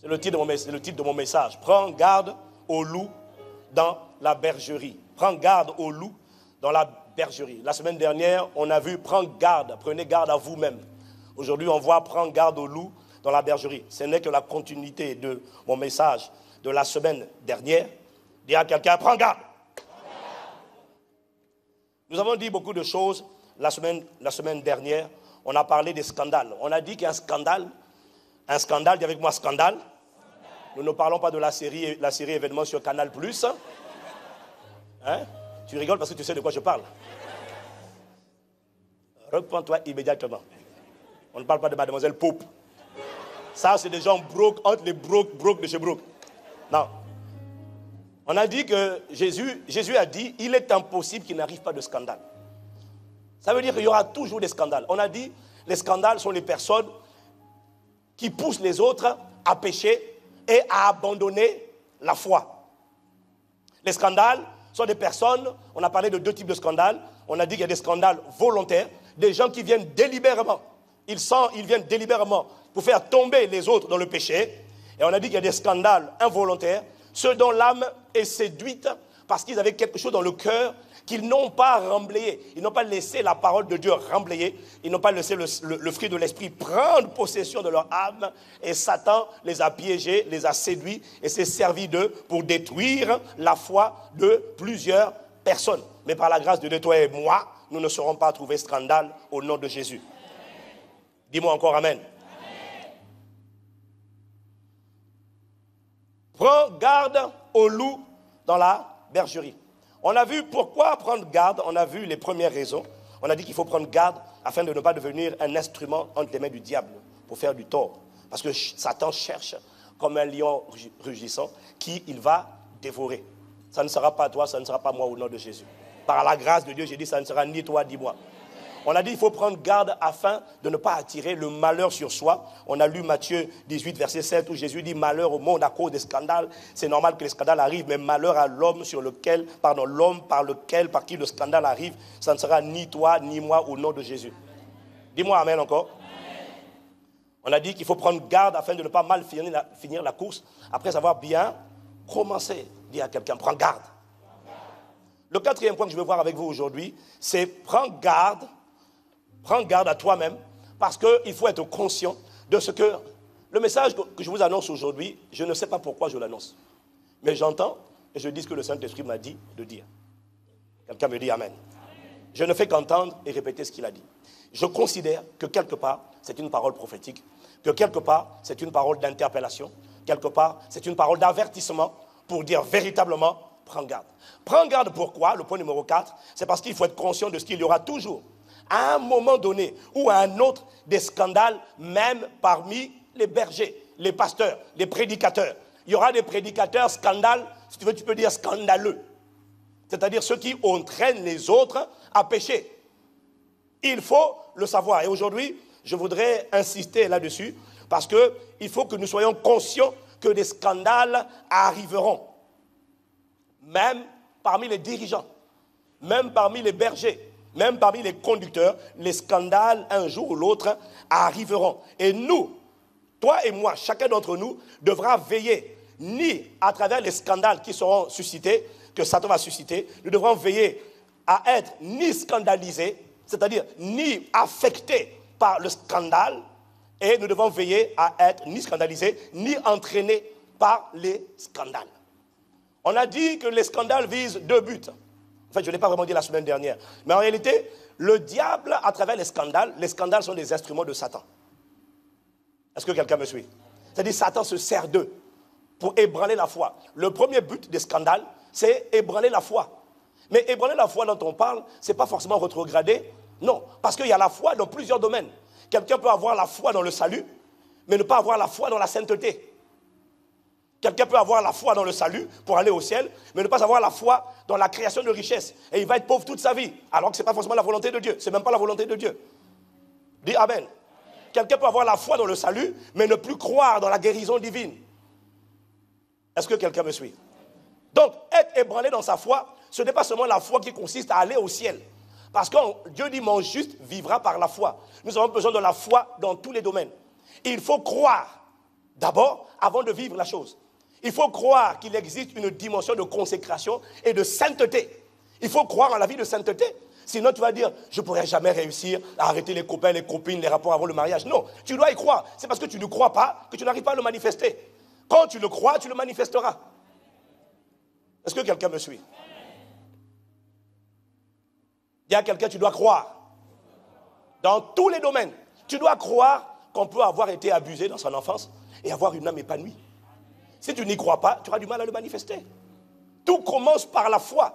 C'est le titre de mon message. Prends garde aux loups dans la bergerie. Prends garde aux loups dans la bergerie. La semaine dernière, on a vu prends garde, prenez garde à vous-même. Aujourd'hui, on voit prends garde aux loups dans la bergerie. Ce n'est que la continuité de mon message de la semaine dernière. Dis à quelqu'un, prends garde. Nous avons dit beaucoup de choses la semaine dernière. On a parlé des scandales. On a dit qu'un scandale, dis avec moi scandale. Nous ne parlons pas de la série événements sur Canal+. Hein? Tu rigoles parce que tu sais de quoi je parle. Reprends-toi immédiatement. On ne parle pas de Mademoiselle Pope. Ça, c'est des gens broke, entre les broke de chez broke. Non. On a dit que Jésus a dit, il est impossible qu'il n'arrive pas de scandale. Ça veut dire qu'il y aura toujours des scandales. On a dit, les scandales sont les personnes qui poussent les autres à pécher et à abandonner la foi. Les scandales sont des personnes, on a parlé de 2 types de scandales. On a dit qu'il y a des scandales volontaires, des gens qui viennent délibérément. Ils viennent délibérément pour faire tomber les autres dans le péché. Et on a dit qu'il y a des scandales involontaires, ceux dont l'âme est séduite parce qu'ils avaient quelque chose dans le cœur qu'ils n'ont pas remblayé. Ils n'ont pas laissé la parole de Dieu remblayer. Ils n'ont pas laissé le fruit de l'esprit prendre possession de leur âme. Et Satan les a piégés, les a séduits et s'est servi d'eux pour détruire la foi de plusieurs personnes. Mais par la grâce de Dieu, toi et moi, nous ne serons pas trouvés scandale au nom de Jésus. Dis-moi encore amen. Prends garde aux loups dans la bergerie. On a vu pourquoi prendre garde, on a vu les premières raisons. On a dit qu'il faut prendre garde afin de ne pas devenir un instrument entre les mains du diable pour faire du tort. Parce que Satan cherche comme un lion rugissant qui il va dévorer. Ça ne sera pas toi, ça ne sera pas moi au nom de Jésus. Par la grâce de Dieu, j'ai dit ça ne sera ni toi ni moi. On a dit qu'il faut prendre garde afin de ne pas attirer le malheur sur soi. On a lu Matthieu 18, verset 7, où Jésus dit malheur au monde à cause des scandales. C'est normal que les scandales arrivent, mais malheur à l'homme par qui le scandale arrive. Ça ne sera ni toi ni moi au nom de Jésus. Dis-moi amen encore. Amen. On a dit qu'il faut prendre garde afin de ne pas mal finir la course après avoir bien commencé. Dis à quelqu'un, prends garde. Le 4e point que je veux voir avec vous aujourd'hui, c'est prends garde à toi-même, parce qu'il faut être conscient de ce que... Le message que je vous annonce aujourd'hui, je ne sais pas pourquoi je l'annonce. Mais j'entends et je dis ce que le Saint-Esprit m'a dit de dire. Quelqu'un me dit Amen. Je ne fais qu'entendre et répéter ce qu'il a dit. Je considère que quelque part, c'est une parole prophétique, que quelque part, c'est une parole d'interpellation, quelque part, c'est une parole d'avertissement pour dire véritablement, prends garde. Prends garde pourquoi? Le point numéro 4, c'est parce qu'il faut être conscient de ce qu'il y aura toujours, à un moment donné ou à un autre, des scandales, même parmi les bergers, les pasteurs, les prédicateurs. Il y aura des prédicateurs scandales, si tu veux, tu peux dire scandaleux. C'est-à-dire ceux qui entraînent les autres à pécher. Il faut le savoir. Et aujourd'hui, je voudrais insister là-dessus, parce qu'il faut que nous soyons conscients que des scandales arriveront. Même parmi les dirigeants, même parmi les bergers, même parmi les conducteurs, les scandales, un jour ou l'autre, arriveront. Et nous, toi et moi, chacun d'entre nous, devra veiller, ni à travers les scandales qui seront suscités, que Satan va susciter, nous devrons veiller à être ni scandalisés, c'est-à-dire ni affectés par le scandale, et nous devons veiller à être ni scandalisés, ni entraînés par les scandales. On a dit que les scandales visent 2 buts. En fait, je ne l'ai pas vraiment dit la semaine dernière. Mais en réalité, le diable, à travers les scandales sont des instruments de Satan. Est-ce que quelqu'un me suit? C'est-à-dire, Satan se sert d'eux pour ébranler la foi. Le premier but des scandales, c'est ébranler la foi. Mais ébranler la foi dont on parle, ce n'est pas forcément rétrograder. Non, parce qu'il y a la foi dans plusieurs domaines. Quelqu'un peut avoir la foi dans le salut, mais ne pas avoir la foi dans la sainteté. Quelqu'un peut avoir la foi dans le salut pour aller au ciel, mais ne pas avoir la foi dans la création de richesses. Et il va être pauvre toute sa vie, alors que ce n'est pas forcément la volonté de Dieu. Ce n'est même pas la volonté de Dieu. Dis Amen. Quelqu'un peut avoir la foi dans le salut, mais ne plus croire dans la guérison divine. Est-ce que quelqu'un me suit? Donc, être ébranlé dans sa foi, ce n'est pas seulement la foi qui consiste à aller au ciel. Parce que Dieu dit, mon juste vivra par la foi. Nous avons besoin de la foi dans tous les domaines. Il faut croire D'abord, avant de vivre la chose. Il faut croire qu'il existe une dimension de consécration et de sainteté. Il faut croire en la vie de sainteté. Sinon, tu vas dire, je ne pourrai jamais réussir à arrêter les copains, les copines, les rapports avant le mariage. Non, tu dois y croire. C'est parce que tu ne crois pas que tu n'arrives pas à le manifester. Quand tu le crois, tu le manifesteras. Est-ce que quelqu'un me suit? Il y a quelqu'un, tu dois croire. Dans tous les domaines. Tu dois croire qu'on peut avoir été abusé dans son enfance et avoir une âme épanouie. Si tu n'y crois pas, tu auras du mal à le manifester. Tout commence par la foi.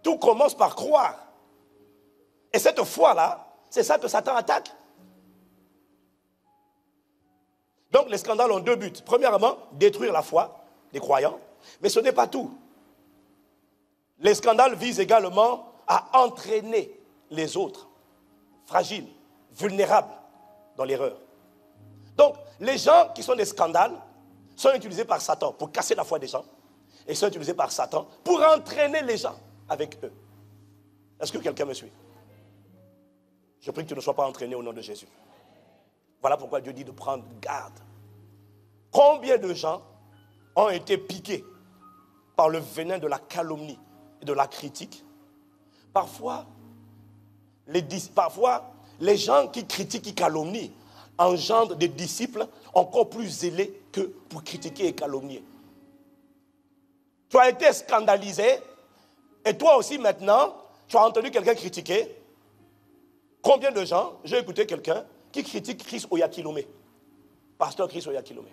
Tout commence par croire. Et cette foi-là, c'est ça que Satan attaque. Donc les scandales ont deux buts. Premièrement, détruire la foi des croyants. Mais ce n'est pas tout. Les scandales visent également à entraîner les autres, fragiles, vulnérables, dans l'erreur. Donc, les gens qui sont des scandales sont utilisés par Satan pour casser la foi des gens et sont utilisés par Satan pour entraîner les gens avec eux. Est-ce que quelqu'un me suit? Je prie que tu ne sois pas entraîné au nom de Jésus. Voilà pourquoi Dieu dit de prendre garde. Combien de gens ont été piqués par le venin de la calomnie et de la critique? Parfois, les gens qui critiquent, qui calomnient, engendrent des disciples encore plus zélés que pour critiquer et calomnier. Tu as été scandalisé et toi aussi maintenant, tu as entendu quelqu'un critiquer. Combien de gens, j'ai écouté quelqu'un qui critique Chris Oyakhilome, pasteur Chris Oyakhilome.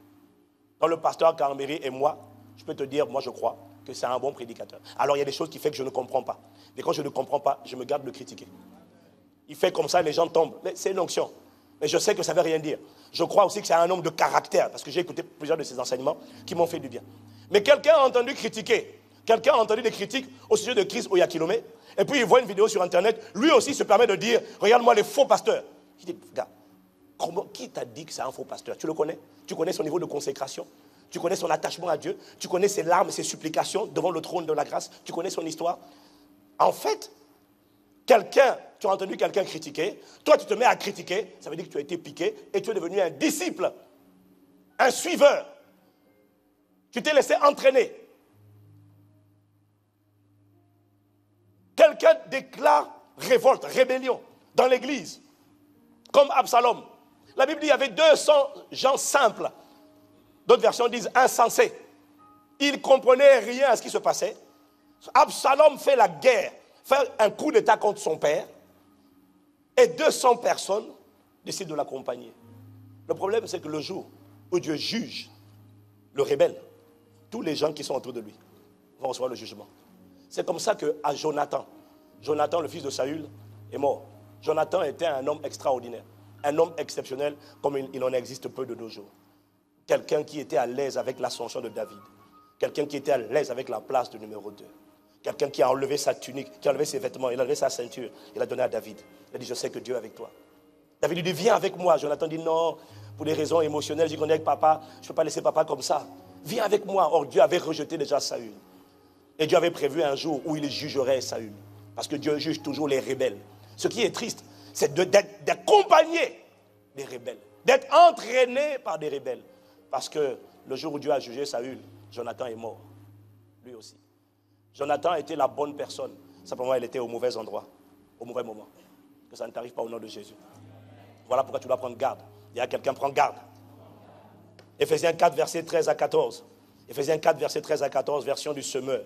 Dans le pasteur Carméry et moi, je peux te dire, moi je crois que c'est un bon prédicateur. Alors il y a des choses qui font que je ne comprends pas. Mais quand je ne comprends pas, je me garde de critiquer. Il fait comme ça, les gens tombent. Mais c'est une onction. Mais je sais que ça ne veut rien dire. Je crois aussi que c'est un homme de caractère, parce que j'ai écouté plusieurs de ses enseignements qui m'ont fait du bien. Mais quelqu'un a entendu critiquer, quelqu'un a entendu des critiques au sujet de Chris Oyakhilome, et puis il voit une vidéo sur Internet, lui aussi se permet de dire, regarde-moi les faux pasteurs. Il dit, gars, qui t'a dit que c'est un faux pasteur? Tu le connais? Tu connais son niveau de consécration? Tu connais son attachement à Dieu? Tu connais ses larmes et ses supplications devant le trône de la grâce? Tu connais son histoire? En fait, tu as entendu quelqu'un critiquer, toi tu te mets à critiquer, ça veut dire que tu as été piqué et tu es devenu un disciple, un suiveur. Tu t'es laissé entraîner. Quelqu'un déclare révolte, rébellion dans l'église, comme Absalom. La Bible dit qu'il y avait 200 gens simples. D'autres versions disent insensés. Ils ne comprenaient rien à ce qui se passait. Absalom fait la guerre, fait un coup d'état contre son père, et 200 personnes décident de l'accompagner. Le problème, c'est que le jour où Dieu juge le rebelle, tous les gens qui sont autour de lui vont recevoir le jugement. C'est comme ça qu'à Jonathan, le fils de Saül, est mort. Jonathan était un homme extraordinaire, un homme exceptionnel comme il en existe peu de nos jours. Quelqu'un qui était à l'aise avec l'ascension de David, quelqu'un qui était à l'aise avec la place de numéro 2. Quelqu'un qui a enlevé sa tunique, qui a enlevé ses vêtements, il a enlevé sa ceinture, il a donné à David. Il a dit, je sais que Dieu est avec toi. David lui dit, viens avec moi. Jonathan dit, non, pour des raisons émotionnelles, j'ai grandi avec papa, je ne peux pas laisser papa comme ça. Viens avec moi. Or, Dieu avait rejeté déjà Saül. Et Dieu avait prévu un jour où il jugerait Saül. Parce que Dieu juge toujours les rebelles. Ce qui est triste, c'est d'accompagner des rebelles, d'être entraîné par des rebelles. Parce que le jour où Dieu a jugé Saül, Jonathan est mort. Lui aussi. Jonathan était la bonne personne. Simplement, il était au mauvais endroit, au mauvais moment. Que ça ne t'arrive pas au nom de Jésus. Voilà pourquoi tu dois prendre garde. Il y a quelqu'un, prend garde. Éphésiens 4, versets 13 à 14. Éphésiens 4, versets 13 à 14, version du semeur.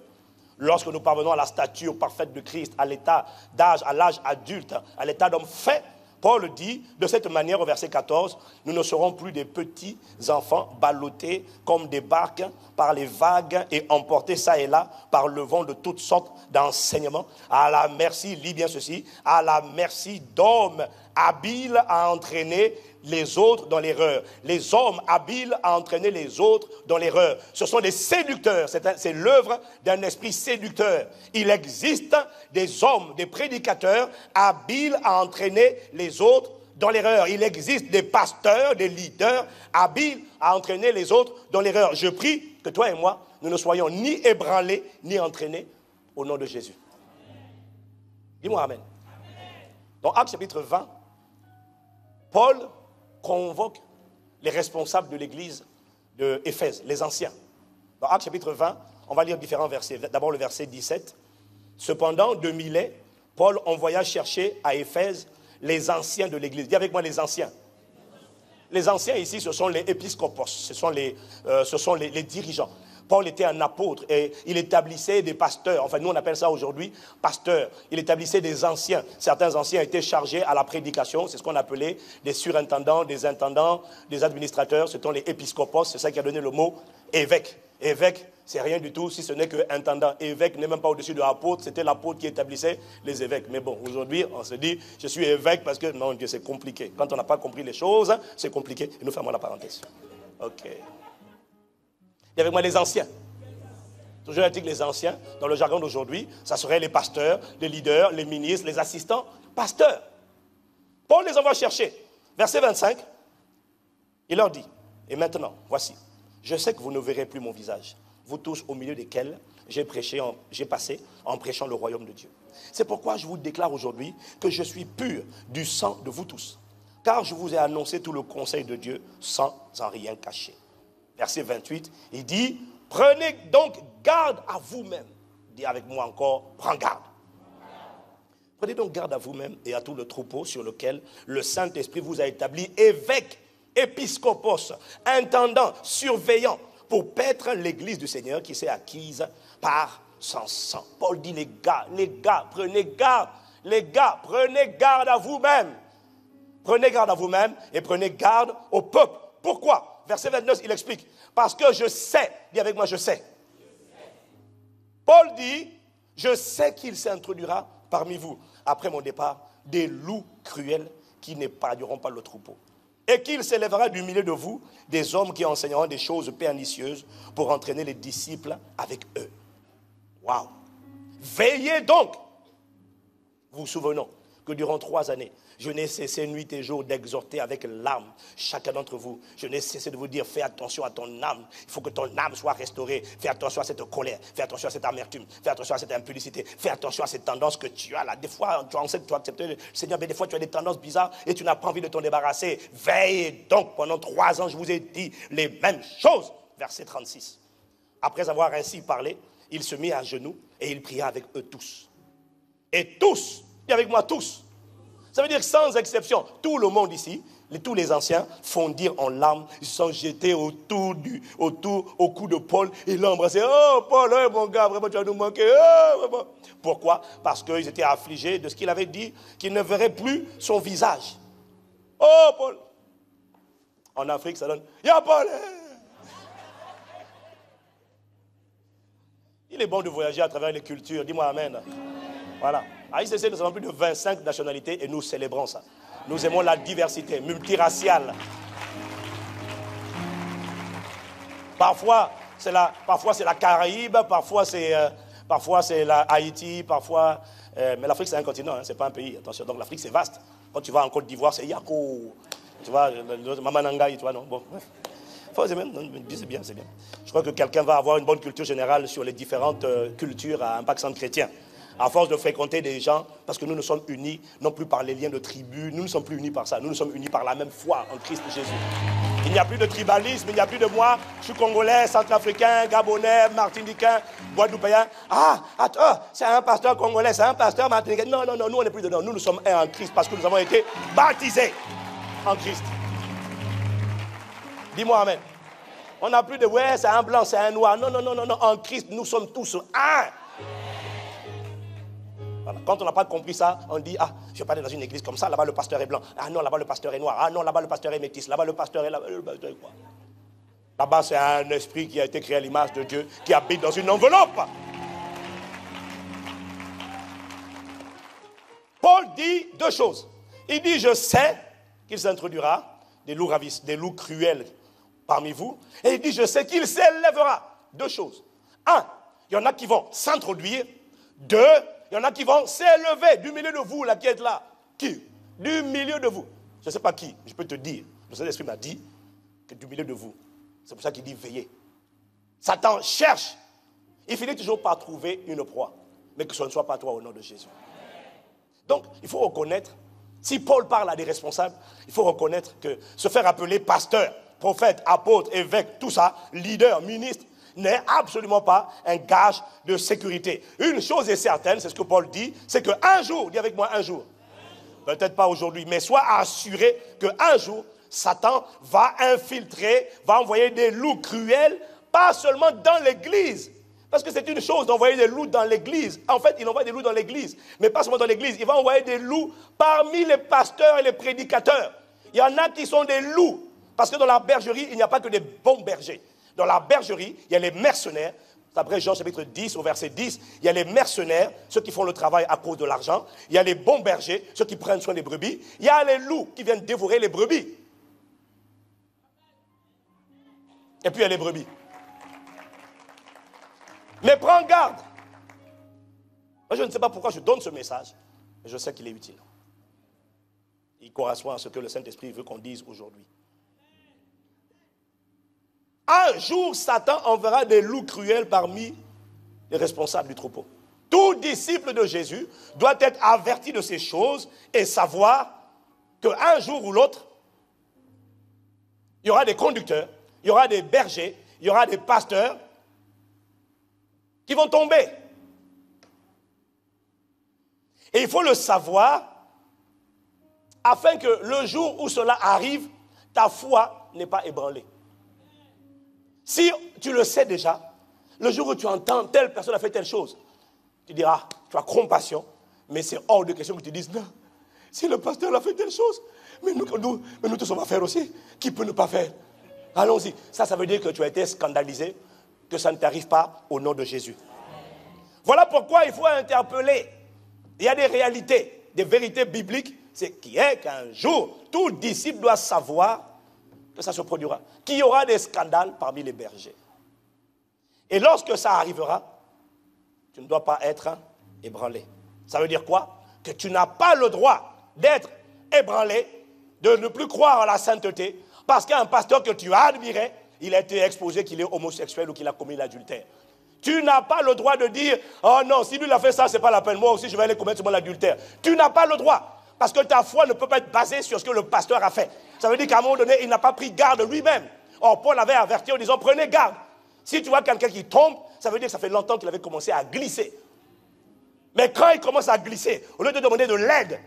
Lorsque nous parvenons à la stature parfaite de Christ, à l'état d'âge, à l'âge adulte, à l'état d'homme fait, Paul dit de cette manière au verset 14, nous ne serons plus des petits enfants ballottés comme des barques par les vagues et emportés ça et là par le vent de toutes sortes d'enseignements. À la merci, lis bien ceci, à la merci d'hommes habiles à entraîner les autres dans l'erreur. Les hommes habiles à entraîner les autres dans l'erreur. Ce sont des séducteurs. C'est l'œuvre d'un esprit séducteur. Il existe des hommes, des prédicateurs habiles à entraîner les autres dans l'erreur. Il existe des pasteurs, des leaders habiles à entraîner les autres dans l'erreur. Je prie que toi et moi, nous ne soyons ni ébranlés, ni entraînés au nom de Jésus. Dis-moi Amen. Dans Actes chapitre 20, Paul convoque les responsables de l'église de Éphèse, les anciens. Dans Actes chapitre 20, on va lire différents versets. D'abord le verset 17. Cependant, de Milet, Paul envoya chercher à Éphèse les anciens de l'église. Dis avec moi les anciens. Les anciens ici, ce sont les épiscopos, ce sont les dirigeants. Paul était un apôtre et il établissait des pasteurs. Enfin, nous, on appelle ça aujourd'hui pasteurs. Il établissait des anciens. Certains anciens étaient chargés à la prédication. C'est ce qu'on appelait des surintendants, des intendants, des administrateurs. Ce sont les épiscopos. C'est ça qui a donné le mot évêque. Évêque, c'est rien du tout si ce n'est que intendant. Évêque n'est même pas au-dessus de l'apôtre. C'était l'apôtre qui établissait les évêques. Mais bon, aujourd'hui, on se dit, je suis évêque parce que, non, Dieu, c'est compliqué. Quand on n'a pas compris les choses, c'est compliqué. Et nous fermons la parenthèse. OK. Et avec moi les anciens. Toujours dit que les anciens, dans le jargon d'aujourd'hui, ça serait les pasteurs, les leaders, les ministres, les assistants, pasteurs. Paul les envoie chercher. Verset 25, il leur dit, et maintenant, voici, je sais que vous ne verrez plus mon visage, vous tous au milieu desquels j'ai passé en prêchant le royaume de Dieu. C'est pourquoi je vous déclare aujourd'hui que je suis pur du sang de vous tous, car je vous ai annoncé tout le conseil de Dieu sans en rien cacher. Verset 28, il dit, prenez donc garde à vous-même. Dis avec moi encore, prends garde. Prenez donc garde à vous-même et à tout le troupeau sur lequel le Saint-Esprit vous a établi évêque, épiscopos, intendant, surveillant, pour paître l'église du Seigneur qui s'est acquise par son sang. Paul dit, les gars, prenez garde. Les gars, prenez garde à vous-même. Prenez garde à vous-même et prenez garde au peuple. Pourquoi ? Verset 29, il explique. Parce que je sais, dis avec moi, je sais. Paul dit, je sais qu'il s'introduira parmi vous, après mon départ, des loups cruels qui n'épargneront pas le troupeau. Et qu'il s'élèvera du milieu de vous des hommes qui enseigneront des choses pernicieuses pour entraîner les disciples avec eux. Waouh! Veillez donc. Vous vous souvenez que durant 3 années, je n'ai cessé nuit et jour d'exhorter avec larmes chacun d'entre vous. Je n'ai cessé de vous dire, fais attention à ton âme. Il faut que ton âme soit restaurée. Fais attention à cette colère. Fais attention à cette amertume. Fais attention à cette impudicité. Fais attention à cette tendance que tu as là. Des fois, tu acceptes le Seigneur, mais des fois, tu as des tendances bizarres et tu n'as pas envie de t'en débarrasser. Veille donc. Pendant 3 ans, je vous ai dit les mêmes choses. Verset 36. Après avoir ainsi parlé, il se mit à genoux et il pria avec eux tous. Et tous, et avec moi tous. Ça veut dire que sans exception, tout le monde ici, tous les anciens fondirent en larmes, ils se sont jetés au cou de Paul et l'ont embrassé. Oh Paul, oh, mon gars, vraiment tu vas nous manquer. Oh, pourquoi? Parce qu'ils étaient affligés de ce qu'il avait dit, qu'ils ne verraient plus son visage. Oh Paul. En Afrique, ça donne, ya Paul. Il est bon de voyager à travers les cultures, dis-moi amen. Voilà. À ICC, nous avons plus de 25 nationalités et nous célébrons ça. Nous aimons la diversité multiraciale. Parfois, c'est la Caraïbe, parfois c'est la Haïti, parfois... mais l'Afrique, c'est un continent, hein, c'est pas un pays. Attention, donc l'Afrique, c'est vaste. Quand tu vas en Côte d'Ivoire, c'est Yako. Tu vois, Mamanangaï, tu vois, non? Bon, c'est bien, c'est bien. Je crois que quelqu'un va avoir une bonne culture générale sur les différentes cultures à impact centre chrétien. À force de fréquenter des gens, parce que nous sommes unis, non plus par les liens de tribu, nous ne sommes plus unis par ça, nous sommes unis par la même foi en Christ Jésus. Il n'y a plus de tribalisme, il n'y a plus de moi, je suis congolais, centrafricain, gabonais, martiniquais, guadeloupéen. C'est un pasteur congolais, c'est un pasteur martiniquais. Non, nous on n'est plus dedans, nous sommes un en Christ parce que nous avons été baptisés en Christ. Dis-moi amen. On n'a plus de, ouais, c'est un blanc, c'est un noir. Non, en Christ, nous sommes tous un. Voilà. Quand on n'a pas compris ça, on dit, je vais pas aller dans une église comme ça, là-bas le pasteur est blanc. Ah non, là-bas le pasteur est noir. Ah non, là-bas le pasteur est métis. Là-bas le pasteur est quoi? Là-bas c'est un esprit qui a été créé à l'image de Dieu, qui habite dans une enveloppe. Paul dit 2 choses. Il dit, je sais qu'il s'introduira des loups cruels parmi vous. Et il dit, je sais qu'il s'élèvera. 2 choses. 1, il y en a qui vont s'introduire. 2, il y en a qui vont s'élever du milieu de vous, là, qui êtes là. Qui? Du milieu de vous. Je ne sais pas qui, je peux te dire. Le Saint-Esprit m'a dit que du milieu de vous. C'est pour ça qu'il dit veillez. Satan cherche. Il finit toujours par trouver une proie. Mais que ce ne soit pas toi au nom de Jésus. Donc, il faut reconnaître, si Paul parle à des responsables, il faut reconnaître que se faire appeler pasteur, prophète, apôtre, évêque, tout ça, leader, ministre, n'est absolument pas un gage de sécurité. Une chose est certaine, c'est ce que Paul dit, c'est qu'un jour, dis avec moi un jour, peut-être pas aujourd'hui, mais sois assuré qu'un jour, Satan va infiltrer, va envoyer des loups cruels, pas seulement dans l'église. Parce que c'est une chose d'envoyer des loups dans l'église. En fait, il envoie des loups dans l'église. Mais pas seulement dans l'église. Il va envoyer des loups parmi les pasteurs et les prédicateurs. Il y en a qui sont des loups. Parce que dans la bergerie, il n'y a pas que des bons bergers. Dans la bergerie, il y a les mercenaires. D'après Jean chapitre 10 au verset 10, il y a les mercenaires, ceux qui font le travail à cause de l'argent. Il y a les bons bergers, ceux qui prennent soin des brebis. Il y a les loups qui viennent dévorer les brebis. Et puis il y a les brebis. Mais prends garde. Moi, je ne sais pas pourquoi je donne ce message, mais je sais qu'il est utile. Il correspond à ce que le Saint-Esprit veut qu'on dise aujourd'hui. Un jour, Satan enverra des loups cruels parmi les responsables du troupeau. Tout disciple de Jésus doit être averti de ces choses et savoir qu'un jour ou l'autre, il y aura des conducteurs, il y aura des bergers, il y aura des pasteurs qui vont tomber. Et il faut le savoir afin que le jour où cela arrive, ta foi n'est pas ébranlée. Si tu le sais déjà, le jour où tu entends telle personne a fait telle chose, tu diras, tu as compassion, mais c'est hors de question que tu dises, non, si le pasteur a fait telle chose, mais nous tous on va faire aussi. Qui peut ne pas faire? Allons-y. Ça veut dire que tu as été scandalisé, que ça ne t'arrive pas au nom de Jésus. Voilà pourquoi il faut interpeller. Il y a des réalités, des vérités bibliques, c'est qui est qu'un jour, tout disciple doit savoir que ça se produira, qu'il y aura des scandales parmi les bergers. Et lorsque ça arrivera, tu ne dois pas être ébranlé. Ça veut dire quoi? Que tu n'as pas le droit d'être ébranlé, de ne plus croire en la sainteté, parce qu'un pasteur que tu admirais, il a été exposé qu'il est homosexuel ou qu'il a commis l'adultère. Tu n'as pas le droit de dire, oh non, si lui il a fait ça, c'est pas la peine, moi aussi je vais aller commettre l'adultère. Tu n'as pas le droit. Parce que ta foi ne peut pas être basée sur ce que le pasteur a fait. Ça veut dire qu'à un moment donné, il n'a pas pris garde lui-même. Or, Paul avait averti en disant, prenez garde. Si tu vois quelqu'un qui tombe, ça veut dire que ça fait longtemps qu'il avait commencé à glisser. Mais quand il commence à glisser, au lieu de demander de l'aide,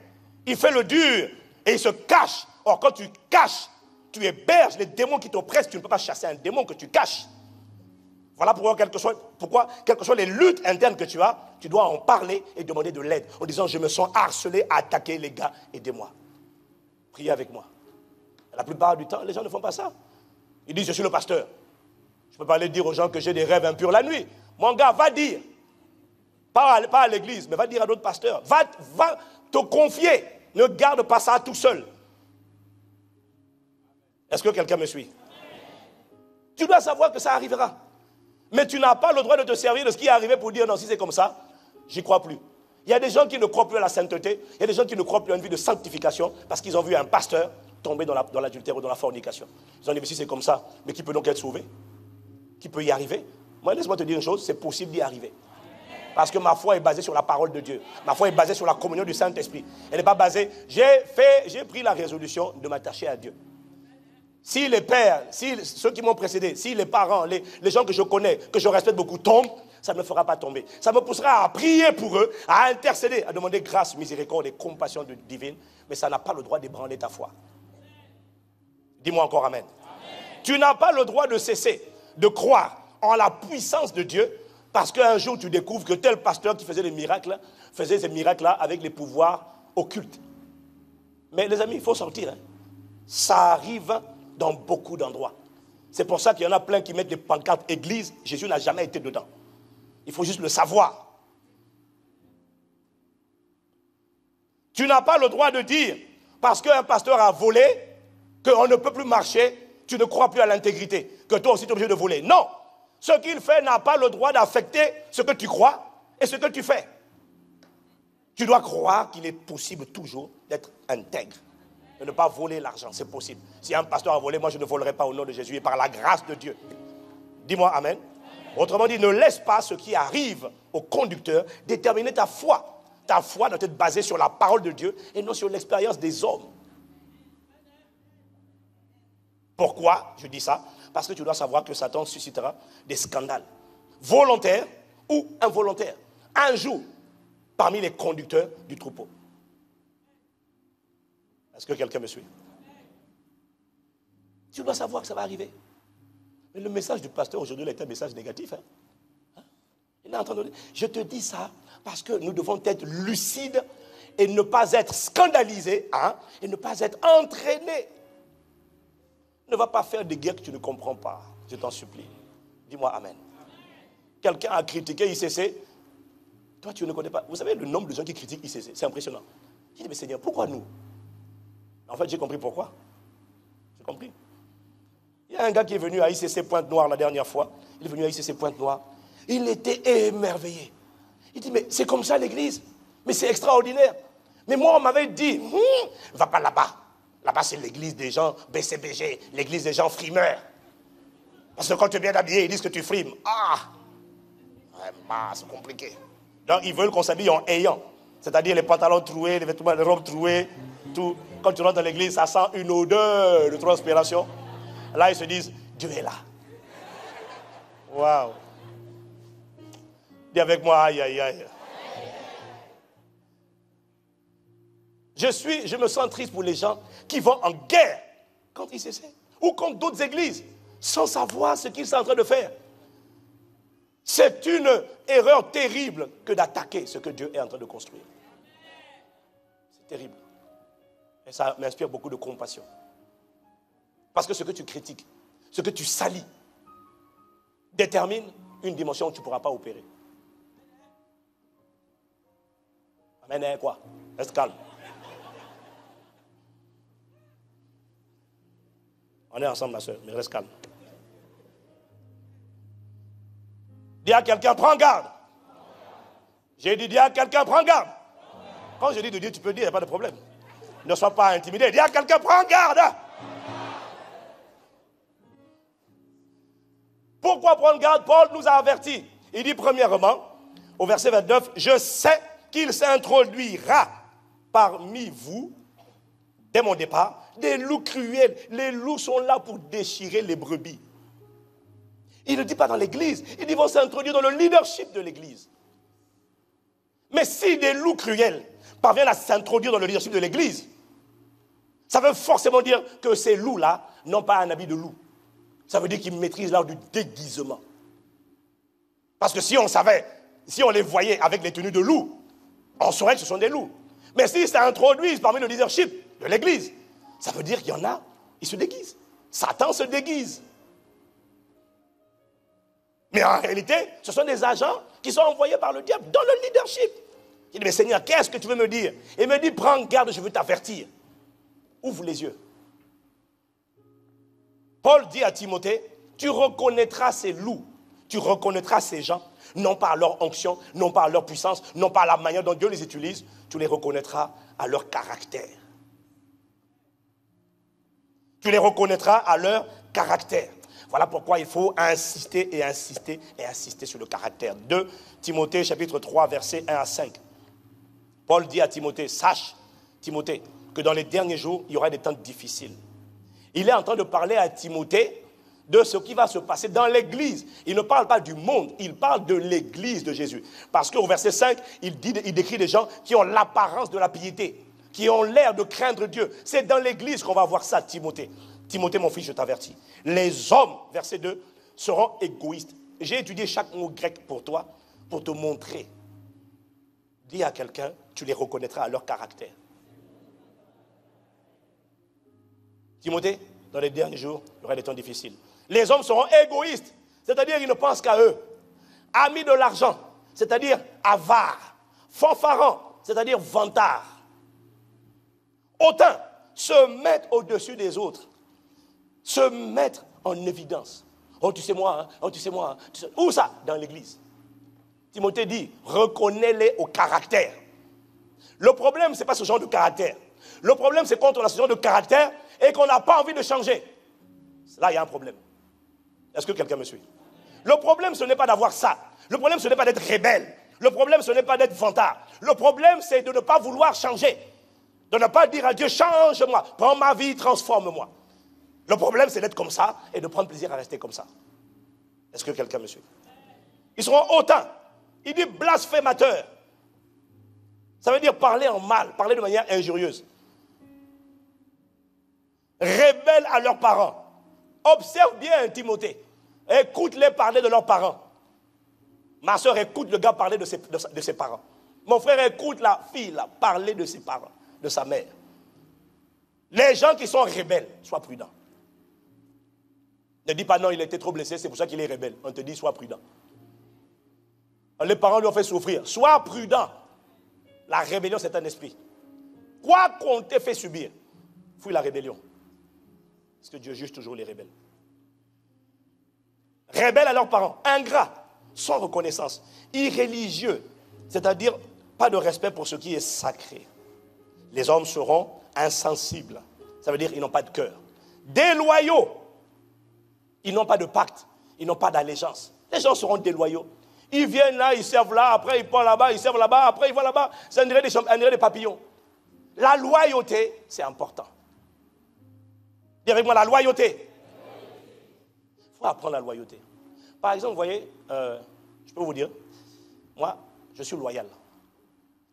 il fait le dur et il se cache. Or, quand tu caches, tu héberges les démons qui t'oppressent. Tu ne peux pas chasser un démon que tu caches. Voilà pourquoi, quelles que soient les luttes internes que tu as, tu dois en parler et demander de l'aide. En disant, je me sens harcelé, attaqué, les gars, aidez-moi. Priez avec moi. La plupart du temps, les gens ne font pas ça. Ils disent, je suis le pasteur. Je ne peux pas aller dire aux gens que j'ai des rêves impurs la nuit. Mon gars, va dire. Pas à l'église, mais va dire à d'autres pasteurs. Va te confier. Ne garde pas ça tout seul. Est-ce que quelqu'un me suit? Tu dois savoir que ça arrivera. Mais tu n'as pas le droit de te servir de ce qui est arrivé pour dire non, si c'est comme ça, j'y crois plus. Il y a des gens qui ne croient plus à la sainteté, il y a des gens qui ne croient plus à une vie de sanctification parce qu'ils ont vu un pasteur tomber dans l'adultère ou dans la fornication. Ils ont dit, mais si c'est comme ça, mais qui peut donc être sauvé? Qui peut y arriver? Moi, laisse-moi te dire une chose, c'est possible d'y arriver. Parce que ma foi est basée sur la parole de Dieu. Ma foi est basée sur la communion du Saint-Esprit. Elle n'est pas basée, j'ai pris la résolution de m'attacher à Dieu. Si les pères, si ceux qui m'ont précédé, si les parents, les gens que je connais, que je respecte beaucoup tombent, ça ne me fera pas tomber. Ça me poussera à prier pour eux, à intercéder, à demander grâce, miséricorde et compassion divine. Mais ça n'a pas le droit d'ébranler ta foi. Dis-moi encore amen. Tu n'as pas le droit de cesser de croire en la puissance de Dieu parce qu'un jour tu découvres que tel pasteur qui faisait des miracles, faisait ces miracles-là avec les pouvoirs occultes. Mais les amis, il faut sortir. Ça arrive dans beaucoup d'endroits. C'est pour ça qu'il y en a plein qui mettent des pancartes église. Jésus n'a jamais été dedans. Il faut juste le savoir. Tu n'as pas le droit de dire, parce qu'un pasteur a volé, qu'on ne peut plus marcher, tu ne crois plus à l'intégrité, que toi aussi tu es obligé de voler. Non! Ce qu'il fait n'a pas le droit d'affecter ce que tu crois et ce que tu fais. Tu dois croire qu'il est possible toujours d'être intègre. De ne pas voler l'argent, c'est possible. Si un pasteur a volé, moi je ne volerai pas au nom de Jésus et par la grâce de Dieu. Dis-moi amen. Autrement dit, ne laisse pas ce qui arrive au conducteur déterminer ta foi. Ta foi doit être basée sur la parole de Dieu et non sur l'expérience des hommes. Pourquoi je dis ça? Parce que tu dois savoir que Satan suscitera des scandales, volontaires ou involontaires, un jour parmi les conducteurs du troupeau. Est-ce que quelqu'un me suit? Tu dois savoir que ça va arriver. Mais le message du pasteur aujourd'hui est un message négatif. Il est en train de dire, je te dis ça parce que nous devons être lucides et ne pas être scandalisés, et ne pas être entraînés. Ne va pas faire des guerres que tu ne comprends pas. Je t'en supplie. Dis-moi Amen. Quelqu'un a critiqué ICC. Toi, tu ne connais pas. Vous savez le nombre de gens qui critiquent ICC. C'est impressionnant. Je dis, mais Seigneur, pourquoi nous? En fait, j'ai compris pourquoi. J'ai compris. Il y a un gars qui est venu à ICC Pointe-Noire la dernière fois. Il est venu à ICC Pointe-Noire. Il était émerveillé. Il dit, mais c'est comme ça l'église. Mais c'est extraordinaire. Mais moi, on m'avait dit, va pas là-bas. Là-bas, c'est l'église des gens BCBG, l'église des gens frimeurs. Parce que quand tu es bien habillé, ils disent que tu frimes. C'est compliqué. Donc, ils veulent qu'on s'habille en ayant. C'est-à-dire les pantalons troués, les vêtements, les robes trouées, tout. Quand tu rentres dans l'église, ça sent une odeur de transpiration. Là, ils se disent, Dieu est là. Waouh. Dis avec moi, aïe, aïe, aïe. Je me sens triste pour les gens qui vont en guerre contre ICC ou contre d'autres églises sans savoir ce qu'ils sont en train de faire. C'est une erreur terrible que d'attaquer ce que Dieu est en train de construire. C'est terrible. Et ça m'inspire beaucoup de compassion. Parce que ce que tu critiques, ce que tu salis, détermine une dimension où tu ne pourras pas opérer. Amen, quoi? Reste calme. On est ensemble, ma soeur, mais reste calme. Dis à quelqu'un, prends garde. J'ai dit, dis à quelqu'un, prends garde. Quand je dis de Dieu, tu peux dire, il n'y a pas de problème. Ne sois pas intimidé. Dis à quelqu'un, prends garde. Pourquoi prendre garde? Paul nous a avertis. Il dit premièrement, au verset 29, je sais qu'il s'introduira parmi vous, dès mon départ, des loups cruels. Les loups sont là pour déchirer les brebis. Il ne dit pas dans l'église, il dit qu'ils vont s'introduire dans le leadership de l'église. Mais si des loups cruels parviennent à s'introduire dans le leadership de l'église, ça veut forcément dire que ces loups-là n'ont pas un habit de loup. Ça veut dire qu'ils maîtrisent l'art du déguisement. Parce que si on savait, si on les voyait avec les tenues de loup, on saurait que ce sont des loups. Mais s'ils s'introduisent parmi le leadership de l'église, ça veut dire qu'il y en a, ils se déguisent. Satan se déguise. Mais en réalité, ce sont des agents qui sont envoyés par le diable dans le leadership. Il dit, mais Seigneur, qu'est-ce que tu veux me dire? Il me dit, prends garde, je veux t'avertir. Ouvre les yeux. Paul dit à Timothée, tu reconnaîtras ces loups, tu reconnaîtras ces gens, non pas à leur onction, non pas à leur puissance, non pas à la manière dont Dieu les utilise, tu les reconnaîtras à leur caractère. Tu les reconnaîtras à leur caractère. Voilà pourquoi il faut insister et insister et insister sur le caractère. 2 Timothée chapitre 3 versets 1 à 5. Paul dit à Timothée, sache Timothée que dans les derniers jours, il y aura des temps difficiles. Il est en train de parler à Timothée de ce qui va se passer dans l'église. Il ne parle pas du monde, il parle de l'église de Jésus. Parce qu'au verset 5, il décrit des gens qui ont l'apparence de la piété, qui ont l'air de craindre Dieu. C'est dans l'église qu'on va voir ça, Timothée. Timothée, mon fils, je t'avertis. Les hommes, verset 2, seront égoïstes. J'ai étudié chaque mot grec pour toi, pour te montrer. Dis à quelqu'un, tu les reconnaîtras à leur caractère. Timothée, dans les derniers jours, il y aura des temps difficiles. Les hommes seront égoïstes, c'est-à-dire ils ne pensent qu'à eux. Amis de l'argent, c'est-à-dire avares. Fanfarons, c'est-à-dire vantards. Hautains, se mettre au-dessus des autres. Se mettre en évidence. Oh, tu sais moi, hein? Oh, tu sais moi. Hein? Tu sais... Où ça? Dans l'église. Timothée dit, reconnais-les au caractère. Le problème, ce n'est pas ce genre de caractère. Le problème, c'est quand on a ce genre de caractère et qu'on n'a pas envie de changer. Là, il y a un problème. Est-ce que quelqu'un me suit? Le problème, ce n'est pas d'avoir ça. Le problème, ce n'est pas d'être rebelle. Le problème, ce n'est pas d'être vantard. Le problème, c'est de ne pas vouloir changer. De ne pas dire à Dieu, change-moi, prends ma vie, transforme-moi. Le problème, c'est d'être comme ça et de prendre plaisir à rester comme ça. Est-ce que quelqu'un me suit? Ils seront hautains. Il dit blasphémateurs. Ça veut dire parler en mal, parler de manière injurieuse. Rebelles à leurs parents. Observe bien Timothée. Écoute-les parler de leurs parents. Ma soeur, écoute le gars parler de ses parents. Mon frère, écoute la fille là, parler de ses parents, de sa mère. Les gens qui sont rebelles, sois prudent. Ne dis pas non, il était trop blessé, c'est pour ça qu'il est rebelle. On te dit, sois prudent. Les parents lui ont fait souffrir. Sois prudent. La rébellion, c'est un esprit. Quoi qu'on t'ait fait subir, fuis la rébellion. Parce que Dieu juge toujours les rebelles. Rebelles à leurs parents, ingrats, sans reconnaissance, irréligieux, c'est-à-dire pas de respect pour ce qui est sacré. Les hommes seront insensibles, ça veut dire ils n'ont pas de cœur. Déloyaux, ils n'ont pas de pacte, ils n'ont pas d'allégeance. Les gens seront déloyaux. Ils viennent là, ils servent là, après ils partent là-bas, ils servent là-bas, après ils vont là-bas. C'est un dirait des papillons. La loyauté, c'est important. Dis avec moi, la loyauté. Il faut apprendre la loyauté. Par exemple, vous voyez, je peux vous dire, moi, je suis loyal.